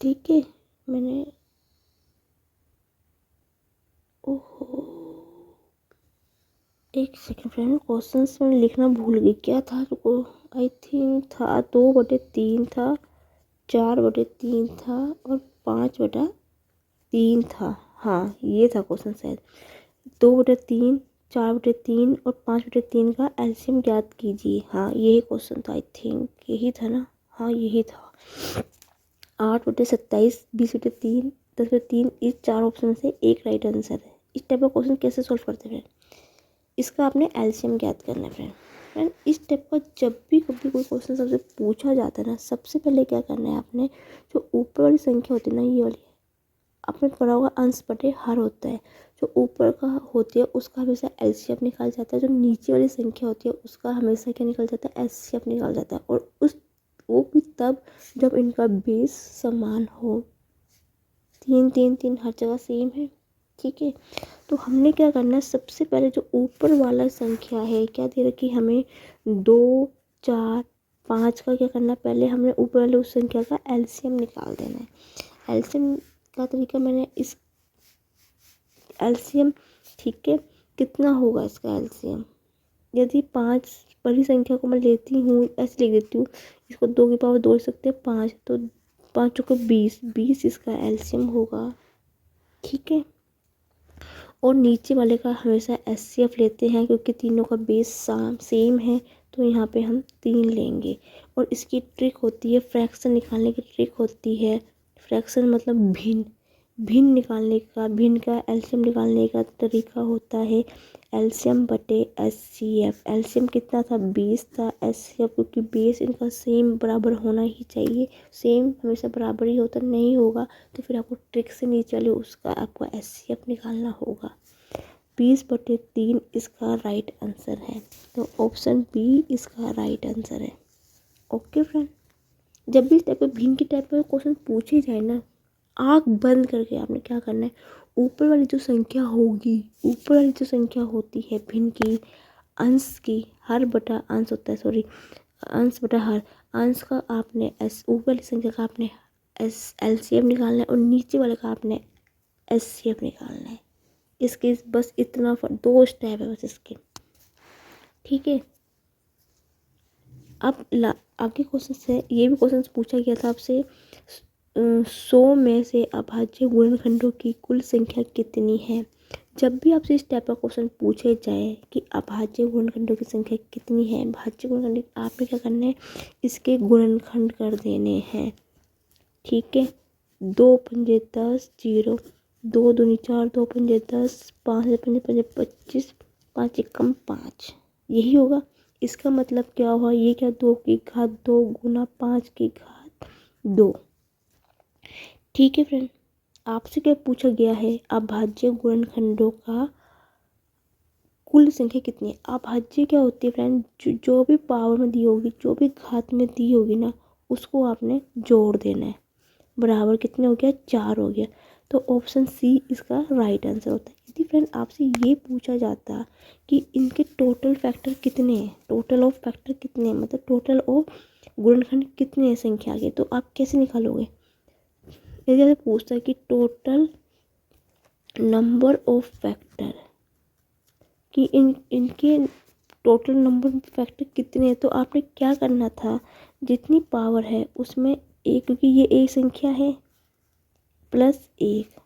ठीक है, मैंने ओहो एक सेकंड फ्रेंड, क्वेश्चन में लिखना भूल गई। क्या था? रुको, आई थिंक था 2/3 था, 4/3 था और 5/3 था। हाँ, ये था क्वेश्चन शायद। 2/3, 4/3 और 5/3 का एलसीएम ज्ञात कीजिए। हाँ, यही क्वेश्चन था, आई थिंक यही था ना। हाँ, यही था। 8/27, 20/3, 10/3, इस 4 ऑप्शन से एक राइट आंसर है। इस टाइप का क्वेश्चन कैसे सोल्व करते हैं? इसका आपने एलसीएम ज्ञात करना है फ्रेंड। इस स्टेप का जब भी कभी कोई क्वेश्चन सबसे पूछा जाता है ना, सबसे पहले क्या करना है आपने, जो ऊपर वाली संख्या होती है ना, ये वाली, आपने पढ़ा होगा अंश बटे हर होता है। जो ऊपर का होती है उसका हमेशा एलसीएम निकाल जाता है, जो नीचे वाली संख्या होती है उसका हमेशा क्या निकल जाता है? एचसीएफ निकाल जाता है। और वो भी तब जब इनका बेस समान हो। 3 3 3 हर जगह सेम है। ठीक है, तो हमने क्या करना है? सबसे पहले जो ऊपर वाला संख्या है, क्या दे रखी हमें? 2 4 5 का क्या करना है? पहले हमने ऊपर वाले उस संख्या का एलसीएम निकाल देना है। एलसीएम का तरीका मैंने इस एलसीएम, ठीक है, कितना होगा इसका एलसीएम? यदि 5 बड़ी संख्या को मैं लेती हूँ, ऐसे लिख देती हूँ, इसको 2 की पावर 2 लिख सकते हैं 5, तो 5 चौके 20 इसका एलसीएम होगा। ठीक है, और नीचे वाले का हमेशा एचसीएफ लेते हैं क्योंकि तीनों का बेस सेम है, तो यहाँ पे हम 3 लेंगे। और इसकी ट्रिक होती है, फ्रैक्शन निकालने की ट्रिक होती है। फ्रैक्शन मतलब भिन्न। भिन्न निकालने का, भिन्न का एलसीएम निकालने का तरीका होता है एलसीएम बटे एचसीएफ। एलसीएम कितना था? 20 था। एचसीएफ क्योंकि बेस इनका सेम बराबर होना ही चाहिए, सेम हमेशा बराबर ही होता नहीं होगा, तो फिर आपको ट्रिक से नीचे वाले उसका आपको एचसीएफ निकालना होगा। 20/3 इसका राइट आंसर है, तो ऑप्शन बी इसका राइट आंसर है। ओके फ्रेंड, जब भी इस टाइप के भिन्न के टाइप में क्वेश्चन पूछे जाए ना, आँख बंद करके आपने क्या करना है? ऊपर वाली जो संख्या होगी, ऊपर वाली जो संख्या होती है भिन्न की, अंश की, हर बटा अंश होता है, सॉरी, अंश बटा हर, अंश का आपने ऊपर वाली संख्या का आपने एलसीएम निकालना है और नीचे वाले का आपने एचसीएफ निकालना है। इसके बस इतना 2 स्टेप है बस इसके। ठीक है, अब आगे क्वेश्चन से, ये भी क्वेश्चन पूछा गया था आपसे, 100 में से अभाज्य गुणनखंडों की कुल संख्या कितनी है? जब भी आपसे इस टाइप का क्वेश्चन पूछे जाए कि अभाज्य गुणनखंडों की संख्या कितनी है, भाज्य गुणनखंड, आपने क्या करना है? इसके गुणनखंड कर देने हैं। ठीक है, 2 पंजे 10, 0, 2 दूनी 4, 2 पंजे 10, 5 पंजे 25, 5 एकम 5, यही होगा। इसका मतलब क्या हुआ? ये क्या? 2 की घात 2 गुना 5 की घात 2। ठीक है फ्रेंड, आपसे क्या पूछा गया है? अभाज्य गुणनखंडों का कुल संख्या कितनी है? अभाज्य क्या होती है फ्रेंड? जो भी पावर में दी होगी, जो भी घात में दी होगी ना, उसको आपने जोड़ देना है। बराबर कितने हो गया? 4 हो गया। तो ऑप्शन सी इसका राइट आंसर होता है। यदि फ्रेंड आपसे ये पूछा जाता कि इनके टोटल फैक्टर कितने हैं, टोटल ऑफ फैक्टर कितने हैं, मतलब टोटल ऑफ गुणनखंड कितने हैं संख्या के, तो आप कैसे निकालोगे? यदि आपसे पूछता है कि टोटल नंबर ऑफ फैक्टर, कि इनके टोटल नंबर ऑफ फैक्टर कितने हैं, तो आपने क्या करना था? जितनी पावर है उसमें एक, क्योंकि ये एक संख्या है, प्लस 1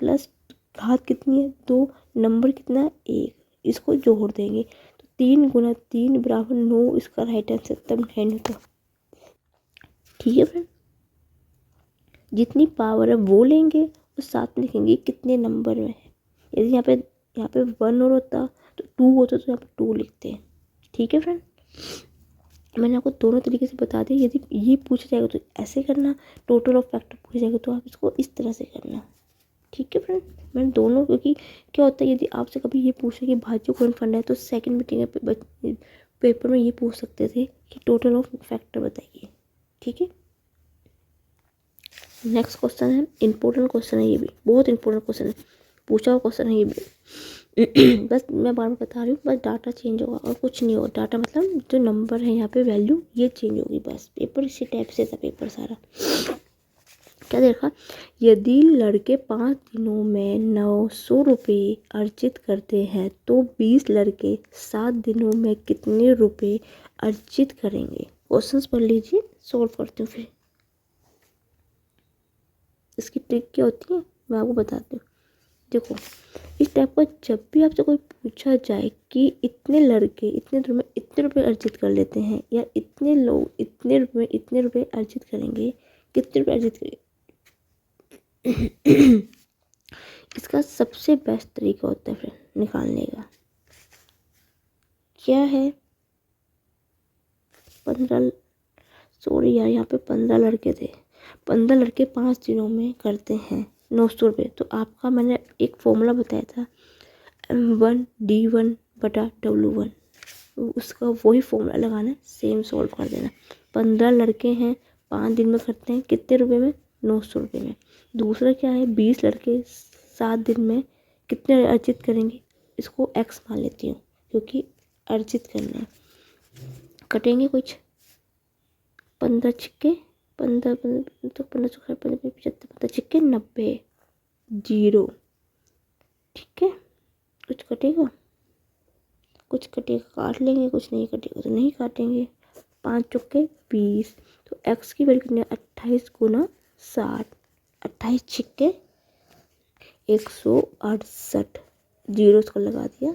प्लस घात कितनी है? 2, नंबर कितना है? 1, इसको जोड़ देंगे तो 3 गुना 3 बराबर 9 इसका राइट आंसर तब 10 होता। ठीक है फ्रेंड, जितनी पावर है वो लेंगे और साथ में लिखेंगे कितने नंबर में है। यदि यहाँ पे 1 और होता तो 2 होता तो यहाँ पे 2 लिखते हैं। ठीक है फ्रेंड, मैंने आपको दोनों तरीके से बता दिया। यदि ये पूछा जाएगा तो ऐसे करना, टोटल ऑफ फैक्टर पूछा जाएगा तो आप इसको इस तरह से करना। ठीक है फ्रेंड, मैंने दोनों, क्योंकि क्या होता है यदि आपसे कभी ये पूछे कि भाज्यों कौन फंड है तो सेकंड मीटिंग पेपर में ये पूछ सकते थे कि टोटल ऑफ फैक्टर बताइए। ठीक है, नेक्स्ट क्वेश्चन है, इंपॉर्टेंट क्वेश्चन है, ये भी बहुत इंपॉर्टेंट क्वेश्चन है, पूछा हुआ क्वेश्चन है ये भी। बस मैं बार बार बता रही हूँ, बस डाटा चेंज होगा और कुछ नहीं होगा। डाटा मतलब जो नंबर है यहाँ पे वैल्यू ये चेंज होगी बस। पेपर इसी टाइप से था पेपर सारा। क्या देखा, यदि लड़के 5 दिनों में 900 रुपये अर्जित करते हैं तो 20 लड़के 7 दिनों में कितने रुपए अर्जित करेंगे। क्वेश्चंस पढ़ लीजिए, सॉल्व करती हूँ फिर। इसकी ट्रिक क्या होती है मैं आपको बताती हूँ। देखो, इस टाइप का जब भी आपसे कोई पूछा जाए कि इतने लड़के इतने दिनों में इतने रुपए अर्जित कर लेते हैं, या इतने लोग इतने रुपए अर्जित करेंगे, कितने रुपए अर्जित करेंगे, इसका सबसे बेस्ट तरीका होता है फ्रेंड निकालने का। क्या है, 15, सॉरी यार यहाँ पे 15 लड़के थे, 15 लड़के 5 दिनों में करते हैं 900 रुपये। तो आपका मैंने एक फॉर्मूला बताया था, M1D1/W1, उसका वही फॉर्मूला लगाना है, सेम सॉल्व कर देना। 15 लड़के हैं 5 दिन में करते हैं कितने रुपए में, 900 रुपये में। दूसरा क्या है, 20 लड़के 7 दिन में कितने अर्जित करेंगे, इसको x मान लेती हूँ क्योंकि अर्जित करना है। कटेंगे कुछ, 15 छिक्के 15 तो 15 75 15 छिक्के 90, 0। ठीक है, कुछ कटेगा, कुछ कटेगा काट लेंगे, कुछ नहीं कटेगा तो नहीं काटेंगे। 5 चौके 20, तो x की वैल्यू कितनी है, 28 गुना 60, 28 छिक्के 168, 0 इसको लगा दिया,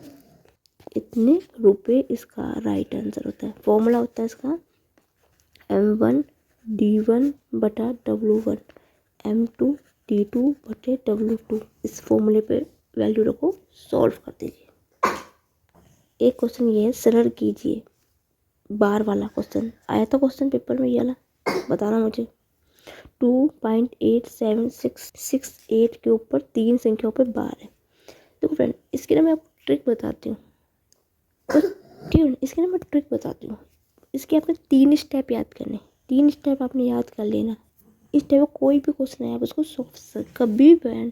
इतने रुपए इसका राइट आंसर होता है। फॉर्मूला होता है इसका M1D1/W1, M2D2/W2। इस फॉर्मूले पे वैल्यू रखो, सॉल्व कर दीजिए। एक क्वेश्चन ये है, सरल कीजिए, बार वाला क्वेश्चन आया था क्वेश्चन पेपर में, ये वाला बताना मुझे। 2.8768 के ऊपर 3 संख्याओं पर बार है। देखो फ्रेंड, इसकी ना मैं आपको ट्रिक बताती हूँ, ठीक है, इसकी ना मैं ट्रिक बताती हूँ। इसके आपने 3 स्टेप याद करने, 3 स्टेप आपने याद कर लेना। इस टाइप का कोई भी क्वेश्चन है आप उसको कभी भी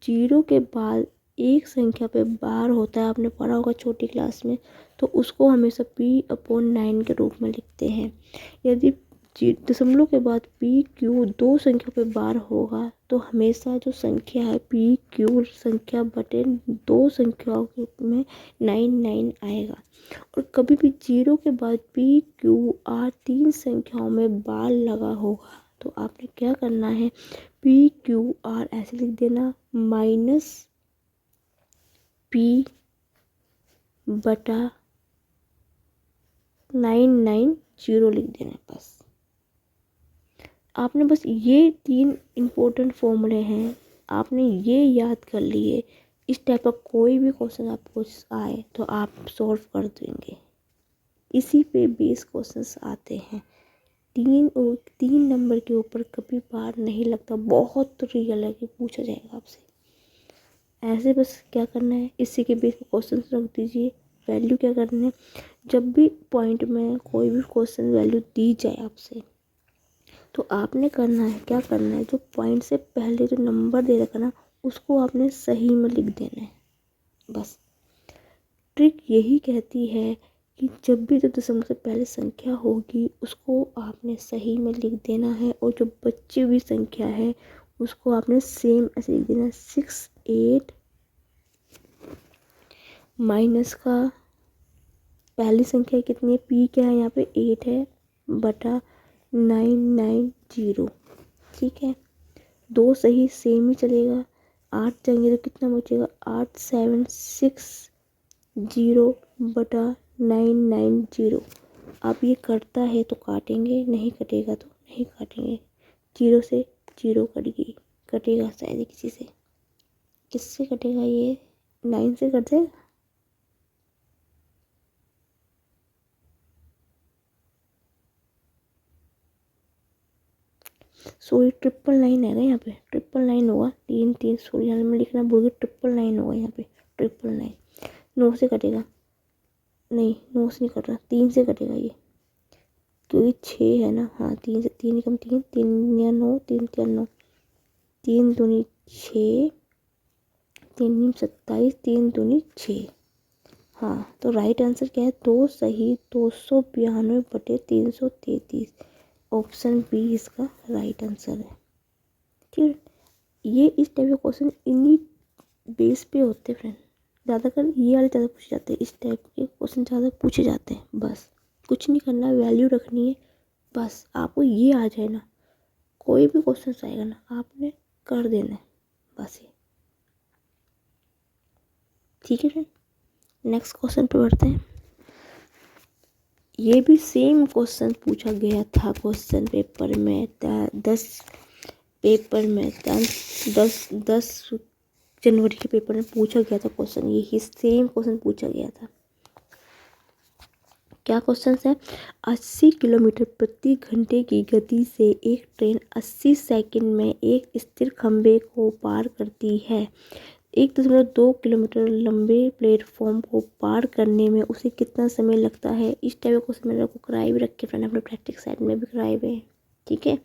0 के बाद एक संख्या पे बार होता है, आपने पढ़ा होगा छोटी क्लास में, तो उसको हमेशा P/9 के रूप में लिखते हैं। यदि दशमलव के बाद PQ 2 संख्या पे बार होगा तो हमेशा जो संख्या है PQ संख्या बटे 2 संख्याओं के रूप में 99 आएगा। और कभी भी 0 के बाद PQR 3 संख्याओं में बार लगा होगा तो आपने क्या करना है, PQR ऐसे लिख देना, -P/990 लिख देना। बस आपने बस ये 3 इम्पोर्टेंट फॉर्मूले हैं, आपने ये याद कर लिए। इस टाइप का कोई भी क्वेश्चन आपको आए तो आप सॉल्व कर देंगे। इसी पे बेस क्वेश्चंस आते हैं। 3 नंबर के ऊपर कभी बार नहीं लगता, बहुत रियल है कि पूछा जाएगा आपसे। ऐसे बस क्या करना है, इसी के बेस पे क्वेश्चन रख दीजिए। वैल्यू क्या करना है, जब भी पॉइंट में कोई भी क्वेश्चन वैल्यू दी जाए आपसे तो आपने करना है, क्या करना है, जो पॉइंट से पहले जो नंबर दे रखा ना उसको आपने सही में लिख देना है। बस ट्रिक यही कहती है कि जब भी जो दशमलव से पहले संख्या होगी उसको आपने सही में लिख देना है, और जो बची हुई संख्या है उसको आपने सेम ऐसे लिख देना। 68 माइनस का पहली संख्या कितनी है, P क्या है यहाँ पे 8 है बटा 990। ठीक है, 2 सही सेम ही चलेगा, 8 जाएंगे तो कितना बचेगा, 8760 बटा 990। अब ये कटता है तो काटेंगे, नहीं कटेगा तो नहीं काटेंगे, 0 से जीरो कट गई, कटेगा शायद किसी से, किससे कटेगा ये, 9 से कट जाएगा। सॉरी 999 आएगा यहाँ पे, 999 होगा, 3 3 सॉरी यहाँ में लिखना भूल गई, 999 होगा यहाँ पे, 999। 9 से कटेगा, नहीं 9 से नहीं कट रहा, 3 से कटेगा ये, क्योंकि 6 है ना, हाँ 3 से, 3 कम 3, 3 या 9, 3 3 9, 3 दूनी 6, 3 27, 3 दूनी 6। हाँ तो राइट आंसर क्या है, 2 सही 292/333, ऑप्शन बी इसका राइट आंसर है। ठीक है, ये इस टाइप के क्वेश्चन इन्हीं बेस पे होते हैं फ्रेंड, ज़्यादातर ये वाले ज़्यादा पूछे जाते हैं, इस टाइप के क्वेश्चन ज़्यादा पूछे जाते हैं। बस कुछ नहीं करना, वैल्यू रखनी है, बस आपको ये आ जाए ना, कोई भी क्वेश्चन आएगा ना आपने कर देना है, बस ये। ठीक है फ्रेंड, नेक्स्ट क्वेश्चन पे बढ़ते हैं। ये भी सेम क्वेश्चन पूछा गया था क्वेश्चन पेपर में, 10 पेपर में 10 जनवरी के पेपर में पूछा गया था क्वेश्चन, यही सेम क्वेश्चन पूछा गया था। क्या क्वेश्चन है, 80 किलोमीटर प्रति घंटे की गति से एक ट्रेन 80 सेकंड में एक स्थिर खंभे को पार करती है। 1.2 किलोमीटर लंबे प्लेटफॉर्म को पार करने में उसे कितना समय लगता है। इस टाइप का क्वेश्चन मैंने आपको कराए भी रखे फ्रेंड, अपने प्रैक्टिस साइड में भी कराए हुए हैं। ठीक है,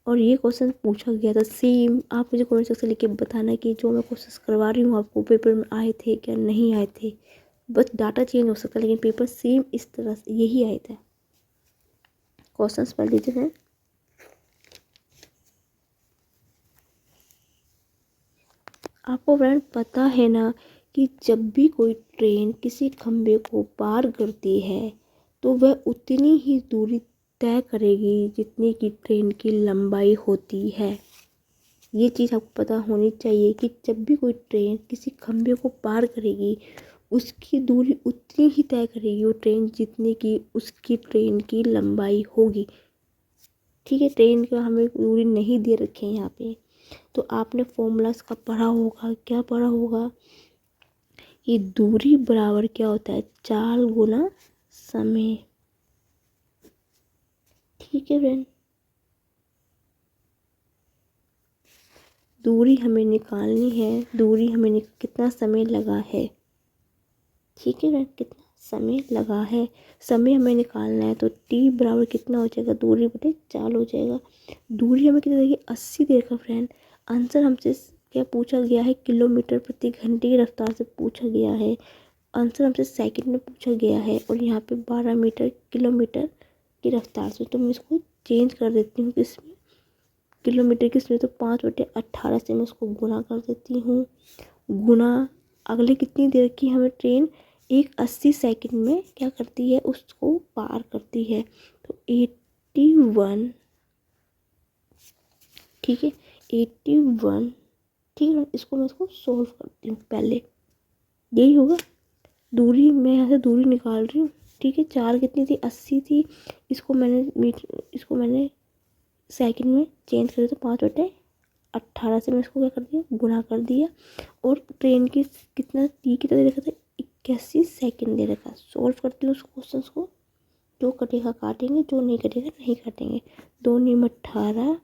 और ये क्वेश्चन पूछा गया था सेम। आप मुझे कमेंट सेक्शन लिख के बताना कि जो मैं क्वेश्चन करवा रही हूँ आपको पेपर में आए थे क्या नहीं आए थे, बस डाटा चेंज हो सकता है लेकिन पेपर सेम इस तरह से यही आए थे। क्वेश्चन पढ़ लीजिए फ्रेंड। आपको फ्रेंड पता है ना कि जब भी कोई ट्रेन किसी खंभे को पार करती है तो वह उतनी ही दूरी तय करेगी जितनी की ट्रेन की लंबाई होती है। ये चीज़ आपको पता होनी चाहिए कि जब भी कोई ट्रेन किसी खंभे को पार करेगी उसकी दूरी उतनी ही तय करेगी वो ट्रेन जितनी की उसकी ट्रेन की लंबाई होगी। ठीक है, ट्रेन का हमें दूरी नहीं दे रखे हैं यहाँ पे, तो आपने फॉर्मूलाज का पढ़ा होगा, क्या पढ़ा होगा, ये दूरी बराबर क्या होता है, चाल गुना समय। ठीक है फ्रेंड, दूरी हमें निकालनी है, दूरी हमें कितना समय लगा है। ठीक है फ्रेंड, कितना समय लगा है, समय हमें निकालना है, तो टी बराबर कितना हो जाएगा, दूरी बटे चाल हो जाएगा। दूरी हमें कितना देखिए 80 दे रखा फ्रेंड, आंसर हमसे क्या पूछा गया है, किलोमीटर प्रति घंटे की रफ्तार से पूछा गया है, आंसर हमसे सेकंड में पूछा गया है, और यहाँ पे 12 मीटर किलोमीटर की रफ्तार से, तो मैं इसको चेंज कर देती हूँ किसमें, किलोमीटर किसमें, तो 5/18 से मैं इसको गुना कर देती हूँ। गुना अगले कितनी देर की हमें ट्रेन एक 80 सेकंड में क्या करती है, उसको पार करती है, तो 81। ठीक है 81। ठीक है, इसको मैं इसको सोल्व करती हूँ पहले, यही होगा। दूरी मैं यहाँ से दूरी निकाल रही हूँ। ठीक है, 4 कितनी थी, 80 थी, इसको मैंने सेकंड में चेंज कर दिया, तो 5/18 से मैं इसको क्या कर दिया, गुना कर दिया, और ट्रेन की कितना टी कितना दे रखा था, 81 सेकंड दे रखा। सॉल्व करती हूँ उस क्वेश्चन को, जो कटेगा काटेंगे, जो नहीं कटेगा नहीं काटेंगे। 2 नीम 18,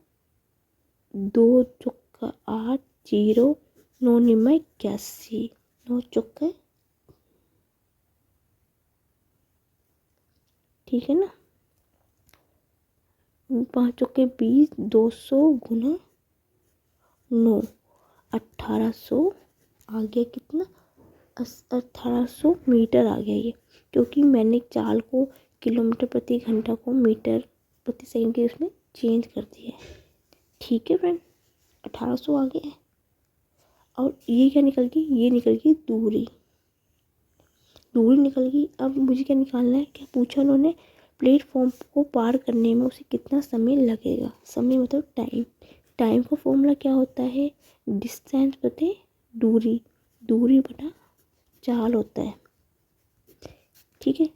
2 चौका 8, 0, 9 नीम 81, 9 चौका, ठीक है ना, 5 चौके 20, 200 गुना 9, 1800 आ गया कितना, 1800 मीटर आ गया ये, क्योंकि मैंने चाल को किलोमीटर प्रति घंटा को मीटर प्रति सेकंड के उसमें चेंज कर दिया है। ठीक है फ्रेंड, 1800 आ गया है, और ये क्या निकल गई, ये निकल गई दूरी, दूरी निकल गई। अब मुझे क्या निकालना है, क्या पूछा उन्होंने, प्लेटफॉर्म को पार करने में उसे कितना समय लगेगा, समय मतलब टाइम। टाइम का फॉर्मूला क्या होता है, डिस्टेंस बटे दूरी, दूरी बटा चाल होता है। ठीक है,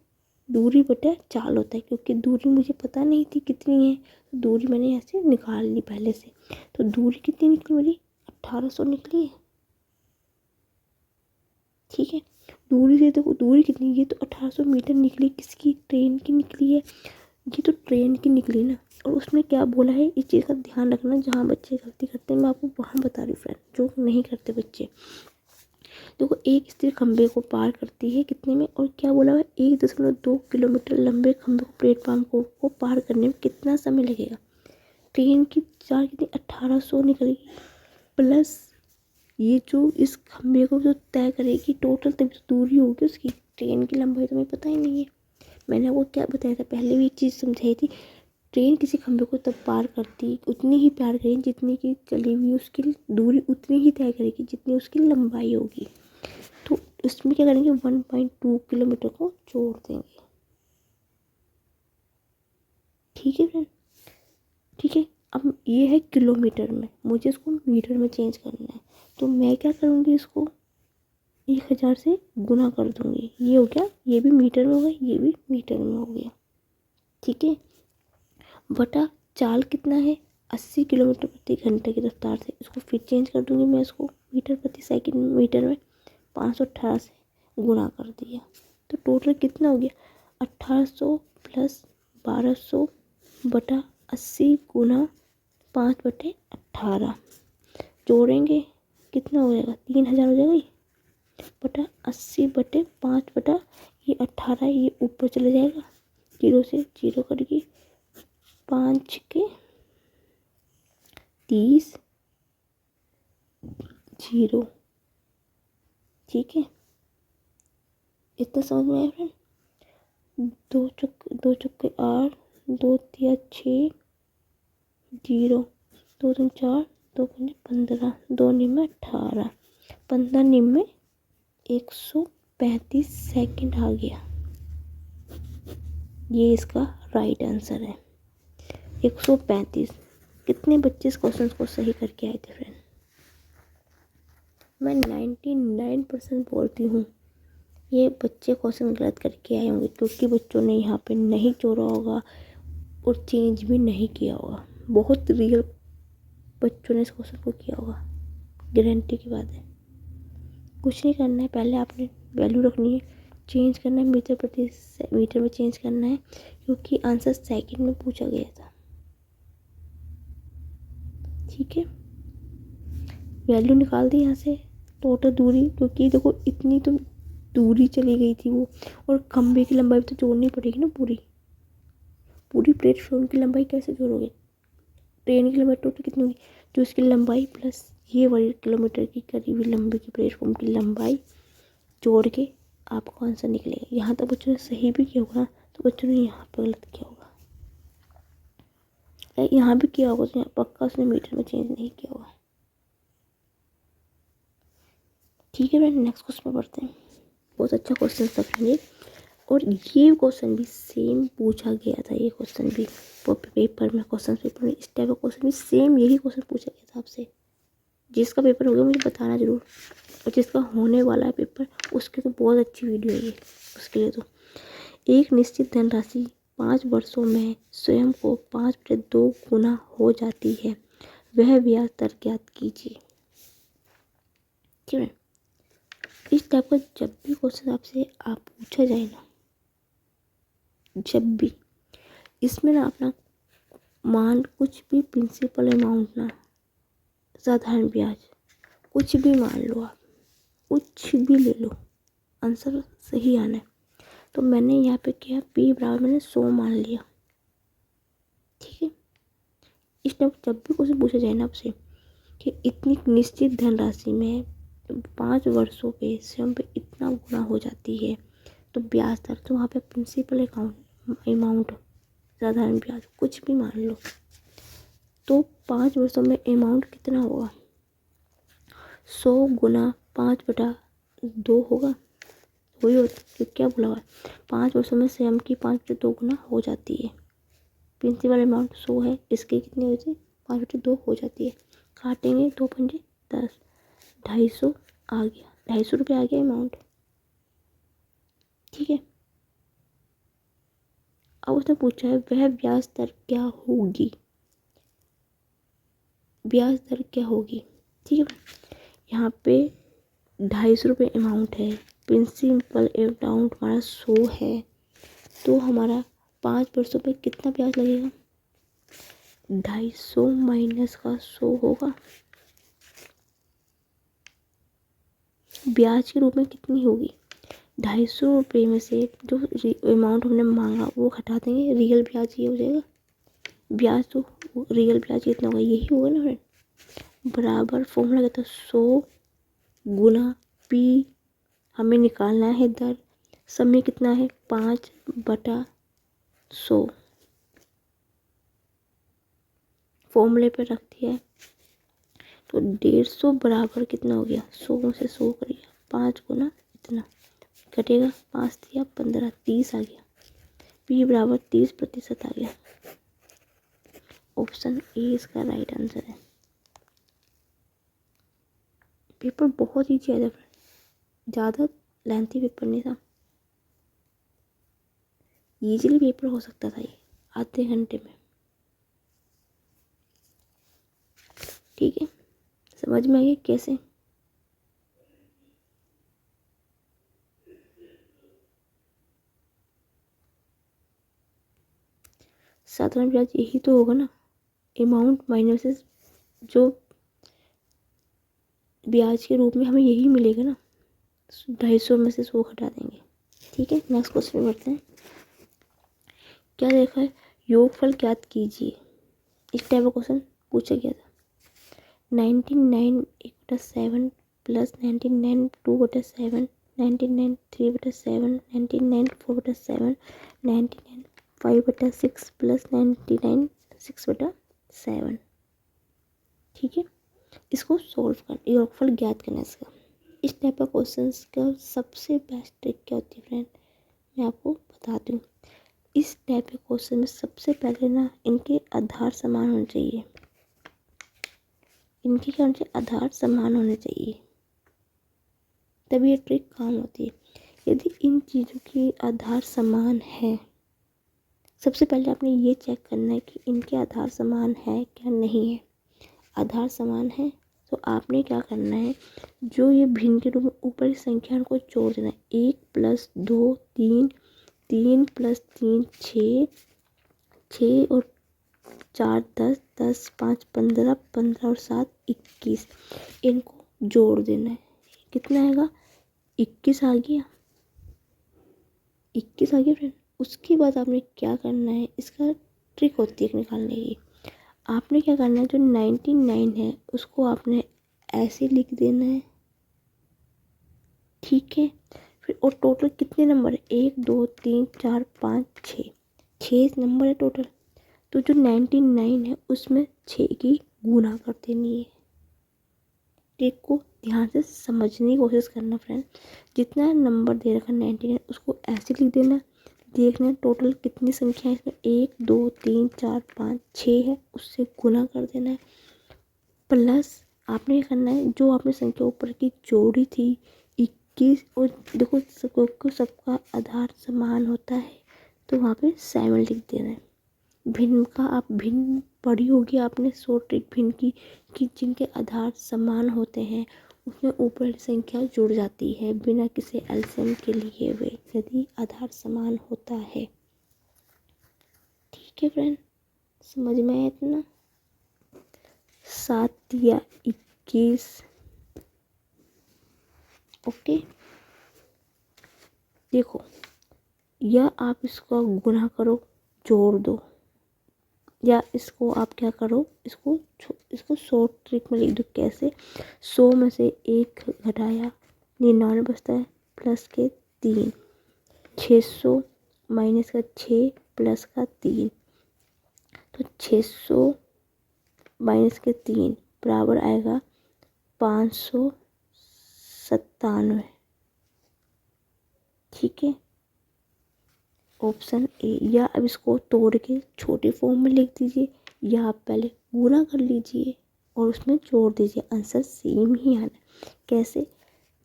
दूरी बटा चाल होता है, क्योंकि दूरी मुझे पता नहीं थी कितनी है, तो दूरी मैंने यहाँ से निकाल ली पहले से। तो दूरी कितनी निकली मेरी, 1800 निकली है। ठीक है, दूरी से देखो दूरी कितनी, ये तो 1800 मीटर निकली, किसकी, ट्रेन की निकली है, ये तो ट्रेन की निकली ना। और उसमें क्या बोला है, इस चीज़ का ध्यान रखना, जहाँ बच्चे गलती करते हैं मैं आपको वहाँ बता रही हूँ फ्रेंड, जो नहीं करते बच्चे। देखो, एक स्त्री खंबे को पार करती है कितने में, और क्या बोला हुआ है, 1.2 किलोमीटर लंबे खंबे को, प्लेटफॉर्म को पार करने में कितना समय लगेगा। ट्रेन की चाल कितनी, 1800 निकलेगी, प्लस ये जो इस खंबे को जो तय करेगी टोटल, तभी तो दूरी होगी उसकी। ट्रेन की लंबाई तो मुझे पता ही नहीं है, मैंने आपको क्या बताया था पहले भी, एक चीज़ समझाई थी। ट्रेन किसी खंबे को तब पार करती, उतनी ही पार करेगी जितनी की चली हुई उसकी दूरी, उतनी ही तय करेगी जितनी उसकी लंबाई होगी। तो इसमें क्या करेंगे, 1.2 किलोमीटर को जोड़ देंगे। ठीक है फ्रेंड, ठीक है। अब ये है किलोमीटर में, मुझे इसको मीटर में चेंज करना है, तो मैं क्या करूँगी, इसको 1000 से गुना कर दूँगी। ये हो गया, ये भी मीटर में हो गया, ये भी मीटर में हो गया। ठीक है, बटा चाल कितना है, 80 किलोमीटर प्रति घंटे की रफ्तार से। इसको फिर चेंज कर दूँगी मैं, इसको मीटर प्रति सेकंड मीटर में 518 से गुना कर दिया। तो टोटल कितना हो गया, 1800 प्लस 1200 बटा 80 गुना 5/18 जोड़ेंगे, कितना हो जाएगा, 3000 हो जाएगा। बटा 80/5 ये 18, ये ऊपर चले जाएगा, 0 से 0 करेगी, 5 के 30 0। ठीक है, इतना समझ में आया फ्रेंड। 2 चुक्के 8, 2 तिया 6, 0, 2 3 4, 2 5 15, 2 निम 18, 15 निम 135 सेकंड आ गया। ये इसका राइट आंसर है, 135। कितने बच्चे इस क्वेश्चन को सही करके आए थे फ्रेंड। मैं 99% बोलती हूँ ये बच्चे क्वेश्चन गलत करके आए होंगे, क्योंकि बच्चों ने यहाँ पे नहीं जोड़ा होगा और चेंज भी नहीं किया होगा। बहुत रियल बच्चों ने इस क्वेश्चन को किया होगा, गारंटी की बात है। कुछ नहीं करना है, पहले आपने वैल्यू रखनी है, चेंज करना है मीटर प्रति मीटर में चेंज करना है, क्योंकि आंसर सेकंड में पूछा गया था। ठीक है, वैल्यू निकाल दी यहाँ से, टोटल दूरी, क्योंकि देखो इतनी तो दूरी चली गई थी वो, और खंबे की लंबाई तो जोड़नी पड़ेगी ना, पूरी पूरी प्लेटफॉर्म की लंबाई कैसे जोड़ोगे। ट्रेन की लंबाई टोटल कितनी होगी, जो इसकी लंबाई प्लस ये वाली किलोमीटर की करीब लंबी की प्लेटफॉर्म की लंबाई जोड़ के आपको आंसर निकलेगा। यहाँ तक बच्चों ने सही भी किया होगा, तो बच्चों ने यहाँ पर गलत किया होगा, यहाँ भी किया होगा, तो यहाँ पक्का उसने मीटर में चेंज नहीं किया होगा। ठीक है फ्रेंड, नेक्स्ट क्वेश्चन में पढ़ते हैं। बहुत अच्छा क्वेश्चन था फ्रेंड ये, और ये क्वेश्चन भी सेम पूछा गया था। ये क्वेश्चन भी पेपर में, क्वेश्चन पेपर में इस टाइप का क्वेश्चन भी सेम यही क्वेश्चन पूछा गया था आपसे। जिसका पेपर हो गया मुझे बताना जरूर, और जिसका होने वाला है पेपर उसके तो बहुत अच्छी वीडियो है ये, उसके लिए तो। एक निश्चित धनराशि 5 वर्षों में स्वयं को 5/2 गुना हो जाती है, वह ब्याज दर ज्ञात कीजिए। ठीक है, इस टाइप का जब भी क्वेश्चन आपसे आप पूछा जाए ना, जब भी इसमें ना अपना मान कुछ भी प्रिंसिपल अमाउंट ना, साधारण ब्याज, कुछ भी मान लो आप, कुछ भी ले लो, आंसर सही आना है। तो मैंने यहाँ पे किया p बराबर मैंने 100 मान लिया। ठीक है, इस टाइप जब भी क्वेश्चन पूछा जाए ना आपसे कि इतनी निश्चित धनराशि में 5 वर्षों पे स्वयं पे इतना गुना हो जाती है, तो ब्याज दर, तो वहाँ पे प्रिंसिपल अमाउंट, साधारण ब्याज, कुछ भी मान लो, तो 5 वर्षों में अमाउंट कितना होगा, 100 गुना 5/2 होगा। वही होता, क्या बोला हुआ, 5 वर्षों में स्वयं की 5/2 गुना हो जाती है। प्रिंसिपल अमाउंट 100 है, इसकी कितनी होती है, 5/2 हो जाती है। काटेंगे 2 पंजे 10, 250 आ गया, 250 रुपये आ गया अमाउंट। ठीक है, अब उसने पूछा है वह ब्याज दर क्या होगी, ब्याज दर क्या होगी। ठीक है, यहाँ पे 250 रुपये अमाउंट है, प्रिंसिपल अमाउंट हमारा 100 है, तो हमारा 5% पे कितना ब्याज लगेगा, 250 माइनस का 100 होगा, ब्याज के रूप में कितनी होगी, 250 रुपये में से जो अमाउंट हमने मांगा वो घटा देंगे, रियल ब्याज ये हो जाएगा, ब्याज तो रियल ब्याज कितना होगा यही होगा ना फ्रेंड, बराबर फॉर्मूला कहता है 100 गुना पी, हमें निकालना है दर, समय कितना है 5/100, फॉर्मूले पर रख दिया है, तो 150 बराबर कितना हो गया, 100 में से 100 करिए, 5 गुना इतना कटेगा, 5 दिया 15, 30 आ गया, पी बराबर 30% आ गया। ऑप्शन ए इसका राइट आंसर है। पेपर बहुत ईजी है, ज़्यादा लेंथी पेपर नहीं था, इजीली पेपर हो सकता था ये आधे घंटे में। ठीक है, समझ में आइए कैसे। साधारण ब्याज यही तो होगा ना, अमाउंट माइनस जो ब्याज के रूप में हमें यही मिलेगा ना, 250 में से 100 घटा देंगे। ठीक है, नेक्स्ट क्वेश्चन में बढ़ते हैं। क्या देखा है, योगफल ज्ञात कीजिए, इस टाइप का क्वेश्चन पूछा गया था। 99 1/7 प्लस 99 2/7, 99 3/7, 99 4/7, 99 5/6 प्लस 99 6/7। ठीक है, इसको सॉल्व कर, योगफल ज्ञात करना इसका। इस टाइप का क्वेश्चन का सबसे बेस्ट ट्रिक क्या होती है फ्रेंड, मैं आपको बताती हूँ। इस टाइप के क्वेश्चन में सबसे पहले ना इनके आधार समान होने चाहिए, इनके क्या होने चाहिए, आधार समान होने चाहिए, तभी ये ट्रिक काम होती है। यदि इन चीज़ों के आधार समान है, सबसे पहले आपने ये चेक करना है कि इनके आधार समान है क्या नहीं है। आधार समान है तो आपने क्या करना है, जो ये भिन्न के रूप में ऊपर की संख्या को जोड़ देना है, 1 + 2 3, 3 + 3 6, 6 और 4 10, 10 5 15, 15 और 7 21, इनको जोड़ देना है, कितना आएगा 21 आ गया, 21 आ गया फ्रेंड। उसके बाद आपने क्या करना है, इसका ट्रिक होती है निकालने की। आपने क्या करना है, जो 99 है उसको आपने ऐसे लिख देना है। ठीक है, फिर और टोटल कितने नंबर है, 1 2 3 4 5 6, 6 नंबर है टोटल, तो जो 99 है उसमें 6 की गुना कर देनी है। ट्रिक को ध्यान से समझने की कोशिश करना फ्रेंड, जितना नंबर दे रखा 99 उसको ऐसे लिख देना, देखना टोटल कितनी संख्या है इसमें, 1 2 3 4 5 6 है, उससे गुना कर देना है, प्लस आपने क्या करना है, जो आपने संख्या ऊपर की जोड़ी थी 21, और देखो सबका आधार समान होता है तो वहाँ पे 7 लिख देना है। भिन्न का आप भिन्न पढ़ी होगी आपने शॉर्ट ट्रिक भिन्न की, कि जिनके आधार समान होते हैं उसमें ऊपर संख्या जुड़ जाती है बिना किसी एलसीएम के लिए हुए, यदि आधार समान होता है। ठीक है फ्रेंड, समझ में आया इतना। 7 या 21, ओके। देखो, या आप इसका गुना करो जोड़ दो, या इसको आप क्या करो, इसको शॉर्ट ट्रिक में लिख दो। कैसे, 100 में से 1 घटाया 99 बचता है, प्लस के 3, 600 माइनस का 6 प्लस का 3, तो 600 माइनस के 3 बराबर आएगा 597। ठीक है, ऑप्शन ए। या अब इसको तोड़ के छोटे फॉर्म में लिख दीजिए, या आप पहले पूरा कर लीजिए और उसमें जोड़ दीजिए, आंसर सेम ही आना। कैसे,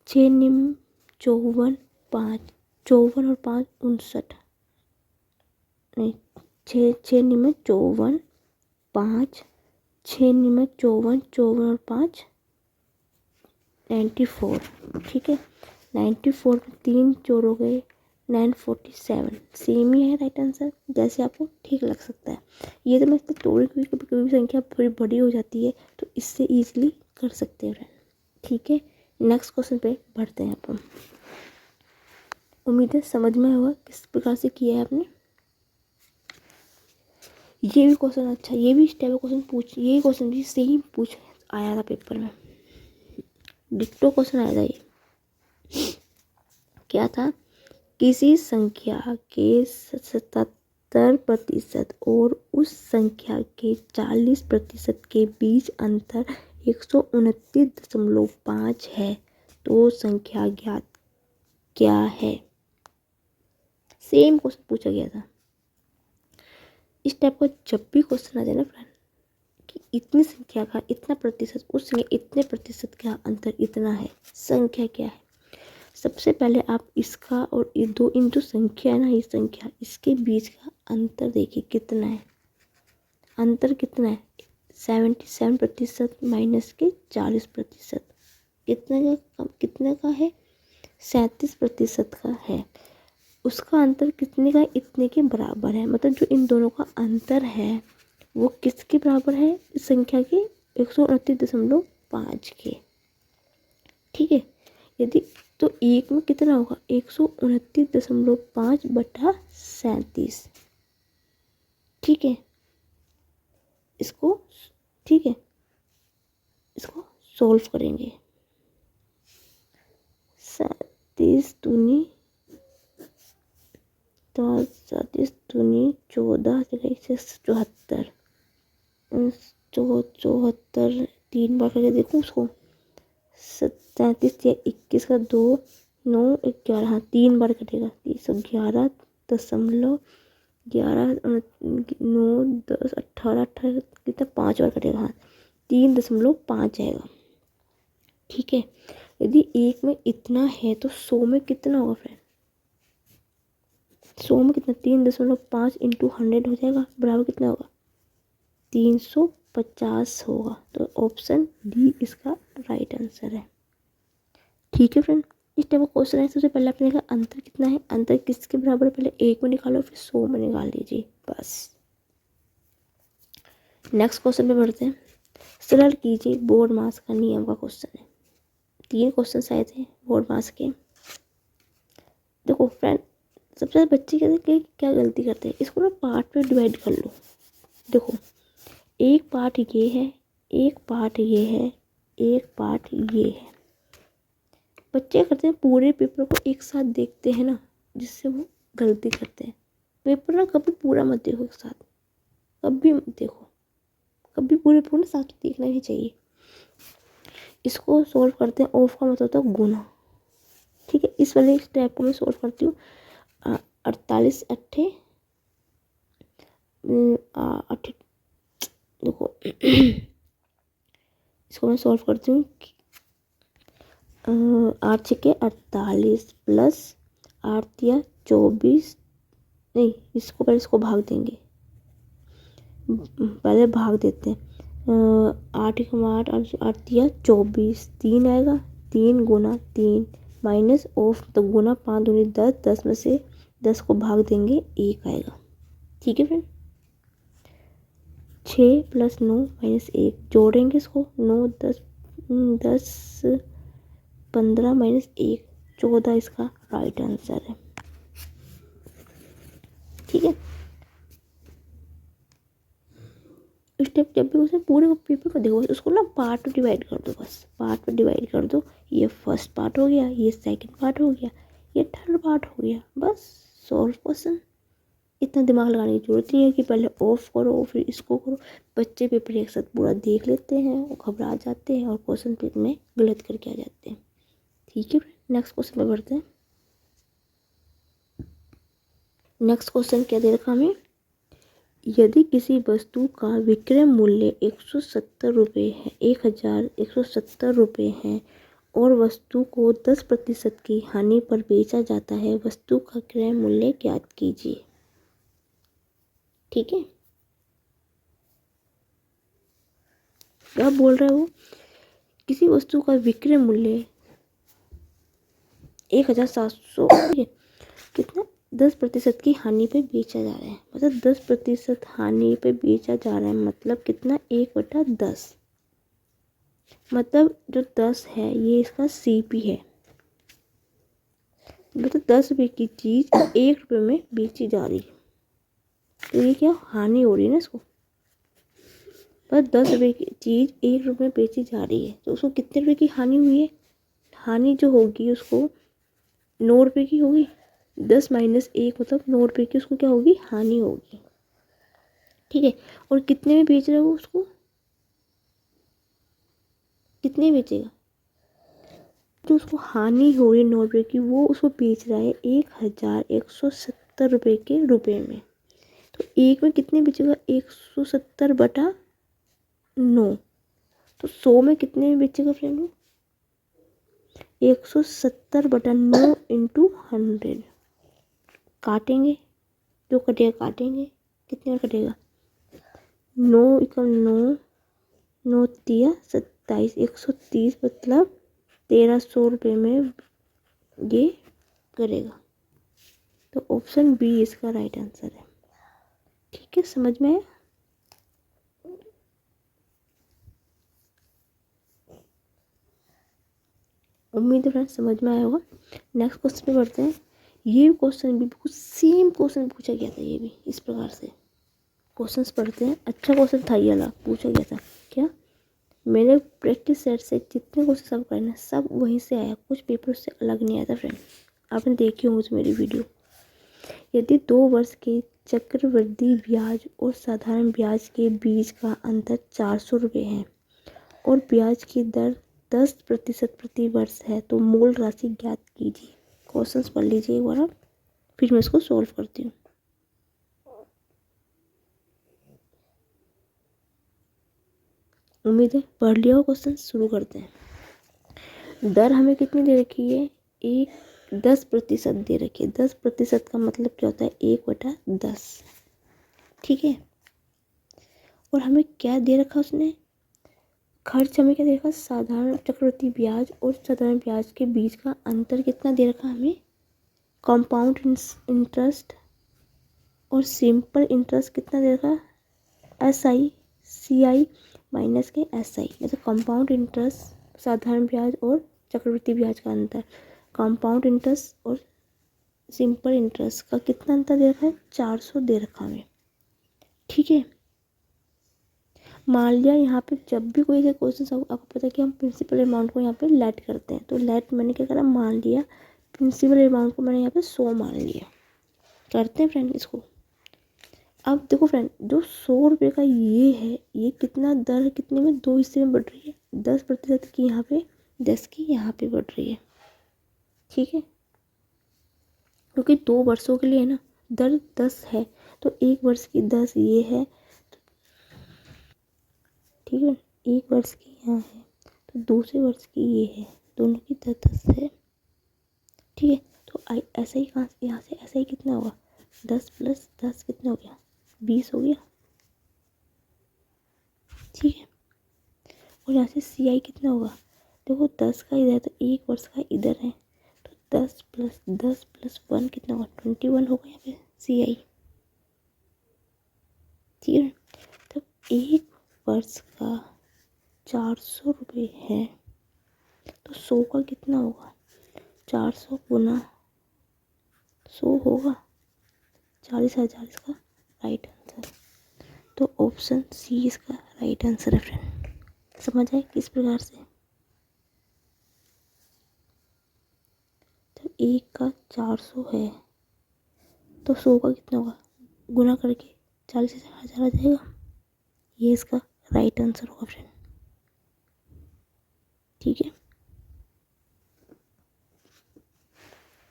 6 निम 54 5, 54 और 5 59, नहीं, 6 नियम 54, 5, 6 नियम 54, 54 और 5 94। ठीक है, 94 में 3 जोड़ हो गए 947। सेम ही है राइट आंसर, जैसे आपको ठीक लग सकता है। ये तो मैं इसको तोड़ के कभी कभी संख्या थोड़ी बड़ी हो जाती है तो इससे ईजिली कर सकते हैं फ्रेंड। ठीक है, नेक्स्ट क्वेश्चन पे बढ़ते हैं अपन। उम्मीद है समझ में होगा किस प्रकार से किया है आपने। ये भी क्वेश्चन अच्छा, ये भी इस टाइप का क्वेश्चन ये क्वेश्चन भी सेम पूछ आया था पेपर में, डिक्टो क्वेश्चन आया था ये। क्या था, किसी संख्या के 77% और उस संख्या के 40% के बीच अंतर 129.5 है तो संख्या ज्ञात क्या है। सेम क्वेश्चन पूछा गया था। इस टाइप का जब भी क्वेश्चन आ जाए ना फ्रेंड कि इतनी संख्या का इतना प्रतिशत, उस संख्या इतने प्रतिशत का अंतर इतना है, संख्या क्या है। सबसे पहले आप इसका और इन जो संख्या है ना, ये संख्या इसके बीच का अंतर देखिए कितना है। अंतर कितना है, 77% माइनस के 40%, कितने का है, 37% का है। उसका अंतर कितने का, इतने के बराबर है। मतलब जो इन दोनों का अंतर है वो किसके बराबर है, इस संख्या के 129.5 के। ठीक है, यदि तो एक में कितना होगा, 129.5/37। ठीक है, इसको ठीक है इसको सॉल्व करेंगे। 37 दूनी 14, 74, 74 3 बार करके देखूँ उसको। 37 या 21 का 2, 9, 11, हाँ 3 बार कटेगा। 311.11, 9, 10, 18 कितना 5 बार कटेगा। हाँ 3.5 आएगा। ठीक है, यदि एक में इतना है तो 100 में कितना होगा फ्रेंड, 100 में कितना, 3.5 इंटू 100 हो जाएगा, बराबर कितना होगा 350 होगा। तो ऑप्शन डी इसका राइट आंसर है। ठीक है फ्रेंड, इस टाइप का क्वेश्चन है। सबसे पहले आपने देखा अंतर कितना है, अंतर किसके बराबर है, पहले एक में निकालो फिर 100 में निकाल लीजिए बस। नेक्स्ट क्वेश्चन पे बढ़ते हैं। सरल कीजिए बोर्ड मास का नियम का क्वेश्चन है। 3 क्वेश्चन आए थे बोर्ड मास के। देखो फ्रेंड, सबसे ज़्यादा बच्चे कहते हैं क्या गलती करते हैं, इसको ना पार्ट में डिवाइड कर लो। देखो एक पार्ट ये है, एक पार्ट ये है, एक पार्ट ये है। बच्चे करते हैं पूरे पेपर को एक साथ देखते हैं ना, जिससे वो गलती करते हैं। पेपर ना कभी पूरा मत देखो एक साथ, कभी मत देखो, कभी पूरे पूरे साथ देखना ही चाहिए। इसको सॉल्व करते हैं। ऑफ का मतलब होता है गुना। ठीक है, इस वाले स्टेप को मैं सॉल्व करती हूँ। 48 अट्ठे देखो इसको मैं सॉल्व करती हूँ। 8 छक्के 48 प्लस 8 दिया 24, नहीं इसको पहले इसको भाग देंगे, पहले भाग देते हैं। 8 8 8 दिया 24, 3 आएगा, 3 गुना 3 माइनस ऑफ तो गुना 5 दूनी 10, 10 में से 10 को भाग देंगे 1 आएगा। ठीक है फ्रेंड, 6 प्लस 9 माइनस 1 जोड़ेंगे इसको, 9 10 10 15 माइनस 1 14 इसका राइट आंसर है। ठीक है, स्टेप जब भी उसे पूरे पेपर में देखो उसको ना पार्ट में डिवाइड कर दो, बस पार्ट में डिवाइड कर दो। ये फर्स्ट पार्ट हो गया, ये सेकंड पार्ट हो गया, ये थर्ड पार्ट हो गया, बस सॉल्व क्वेश्चन। इतना दिमाग लगाने की जरूरत नहीं है कि पहले ऑफ करो फिर इसको करो। बच्चे पेपर एक साथ पूरा देख लेते हैं और घबरा जाते हैं और क्वेश्चन पेपर में गलत करके आ जाते हैं। ठीक है, नेक्स्ट क्वेश्चन पे बढ़ते हैं। नेक्स्ट क्वेश्चन क्या दे रखा हमें, यदि किसी वस्तु का विक्रय मूल्य 170 रुपये है, 1170 रुपये है और वस्तु को 10% की हानि पर बेचा जाता है, वस्तु का क्रय मूल्य ज्ञात कीजिए। ठीक है, क्या बोल रहा है वो, किसी वस्तु का विक्रय मूल्य 1700, ठीक है, कितना 10% की हानि पे बेचा जा रहा है, मतलब 10% हानि पे बेचा जा रहा है, मतलब कितना 1/10, मतलब जो 10 है ये इसका CP है, मतलब 10 रुपये की चीज़ 1 रुपये में बेची जा रही है, तो ये क्या हानि हो रही है ना इसको, पर 10 रुपये की चीज़ 1 रुपये में बेची जा रही है, तो उसको कितने रुपए की हानि हुई है, हानि जो होगी उसको 9 रुपये की होगी, 10 - 1 मतलब 9 रुपये की उसको क्या होगी, हानि होगी, ठीक है। और कितने में बेच रहा है वो उसको, कितने बेचेगा, जो उसको हानि हो रही है 9 रुपये की, वो उसको बेच रहा है 1170 रुपये के रुपए में, तो एक में कितने बेचेगा, 170/9, तो 100 में कितने में बेचेगा फ्रेंड, 170/9 × 100, काटेंगे, जो कटेगा काटेंगे, कितने में कटेगा, 9 × 9, 9 तिया 27, 130, मतलब 1300 रुपये में ये करेगा, तो ऑप्शन बी इसका राइट आंसर है, ठीक है, समझ में आया। उम्मीद है फ्रेंड्स समझ में आया होगा। नेक्स्ट क्वेश्चन पे बढ़ते हैं। ये क्वेश्चन भी बिल्कुल सेम क्वेश्चन पूछा गया था, ये भी इस प्रकार से क्वेश्चंस पढ़ते हैं, अच्छा क्वेश्चन था ये वाला, पूछा गया था क्या, मेरे प्रैक्टिस सेट से जितने क्वेश्चन सब करना सब वहीं से आया, कुछ पेपर से अलग नहीं आया था फ्रेंड, आपने देखी होंगे मेरी वीडियो। यदि 2 वर्ष के चक्रवृद्धि ब्याज और साधारण ब्याज के बीच का अंतर 400 रुपये है और ब्याज की दर 10% प्रति वर्ष है, तो मूल राशि ज्ञात कीजिए। क्वेश्चंस पढ़ लीजिए एक बार आप, फिर मैं इसको सॉल्व करती हूँ। उम्मीद है पढ़ लिया हो क्वेश्चन, शुरू करते हैं। दर हमें कितनी दे रखी है, 10% दे रखी है, 10% का मतलब क्या होता है, 1/10, ठीक है। और हमें क्या दे रखा उसने, खर्च हमें क्या दे रखा, साधारण चक्रवृद्धि ब्याज और साधारण ब्याज के बीच का अंतर कितना दे रखा हमें, कंपाउंड इंटरेस्ट और सिंपल इंटरेस्ट कितना दे रखा, SI माइनस के SI, मतलब कंपाउंड इंटरेस्ट, साधारण ब्याज और चक्रवृद्धि ब्याज का अंतर, कंपाउंड इंटरेस्ट और सिंपल इंटरेस्ट का कितना अंतर दे रखा है, 400 दे रखा हमें, ठीक है। मान लिया यहाँ पे जब भी कोई ऐसे क्वेश्चन आपको पता है कि हम प्रिंसिपल अमाउंट को यहाँ पे लेट करते हैं, तो लेट मैंने क्या करा, मान लिया प्रिंसिपल अमाउंट को मैंने यहाँ पे 100 मान लिया, करते हैं फ्रेंड इसको। अब देखो फ्रेंड, जो 100 रुपये का ये है, ये कितना दर है, कितने में 2 हिस्से में बढ़ रही है, 10% की यहाँ पे, 10 की यहाँ पे बढ़ रही है, ठीक है, क्योंकि 2 वर्षों के लिए है ना, दर 10 है, तो 1 वर्ष की 10 ये है, ठीक है, 1 वर्ष की यहाँ है, तो दूसरे वर्ष की ये है, दोनों की 10 है, ठीक है। तो ऐसा ही कहाँ से, यहाँ से ऐसा ही कितना होगा, 10 + 10 कितना हो गया, 20 हो गया, ठीक है। और यहाँ से CI कितना होगा, देखो 10 का इधर है तो 1 वर्ष का इधर है, तो 10 + 10 + 1 कितना होगा, 21 होगा यहाँ पे CI, ठीक है। तो 1 वर्ष का 400 रुपये है, तो 100 का कितना होगा, 400 × 100 होगा 40,000 इसका राइट आंसर, तो ऑप्शन C इसका राइट आंसर है फ्रेंड। समझ आए किस प्रकार से, तो 1 का 400 है, तो 100 का कितना होगा, गुना करके 40,000 आ जाएगा, ये इसका राइट आंसर होगा फ्रेंड, ठीक है।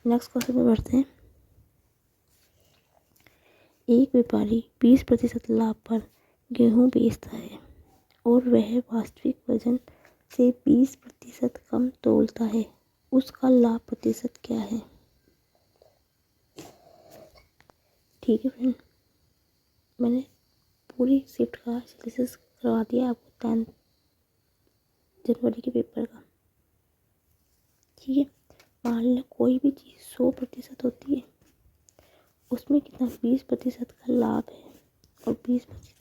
नेक्स्ट क्वेश्चन में बढ़ते हैं। एक व्यापारी 20% लाभ पर गेहूं बेचता है और वह वास्तविक वजन से 20% कम तोलता है, उसका लाभ प्रतिशत क्या है, ठीक है फ्रेंड। मैंने पूरी शिफ्ट का एनालिसिस करवा दिया आपको 10 जनवरी के पेपर का। ठीक है, मान लो कोई भी चीज़ 100% होती है, उसमें कितना 20% का लाभ है और 20%।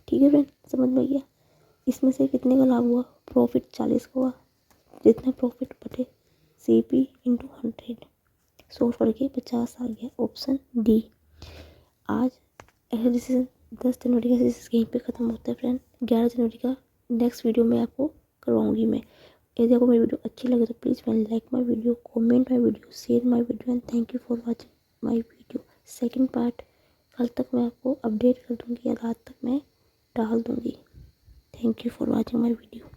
ठीक है फ्रेंड, समझ में गया। इसमें से कितने का लाभ हुआ, प्रॉफिट 40 का हुआ। जितना प्रॉफिट बटे CP इंटू 100, 100 करके 50 आ गया, ऑप्शन डी। आज ऐसा डिसीजन 10 जनवरी का डिसीजन यहीं पे ख़त्म होता है फ्रेंड। 11 जनवरी का नेक्स्ट वीडियो में आपको करवाऊंगी मैं। यदि आपको मेरी वीडियो अच्छी लगे तो please friend like my video, comment my video, share my video and thank you for watching my video. Second part कल तक मैं आपको अपडेट कर दूंगी या रात तक मैं डाल दूंगी। Thank you for watching my video.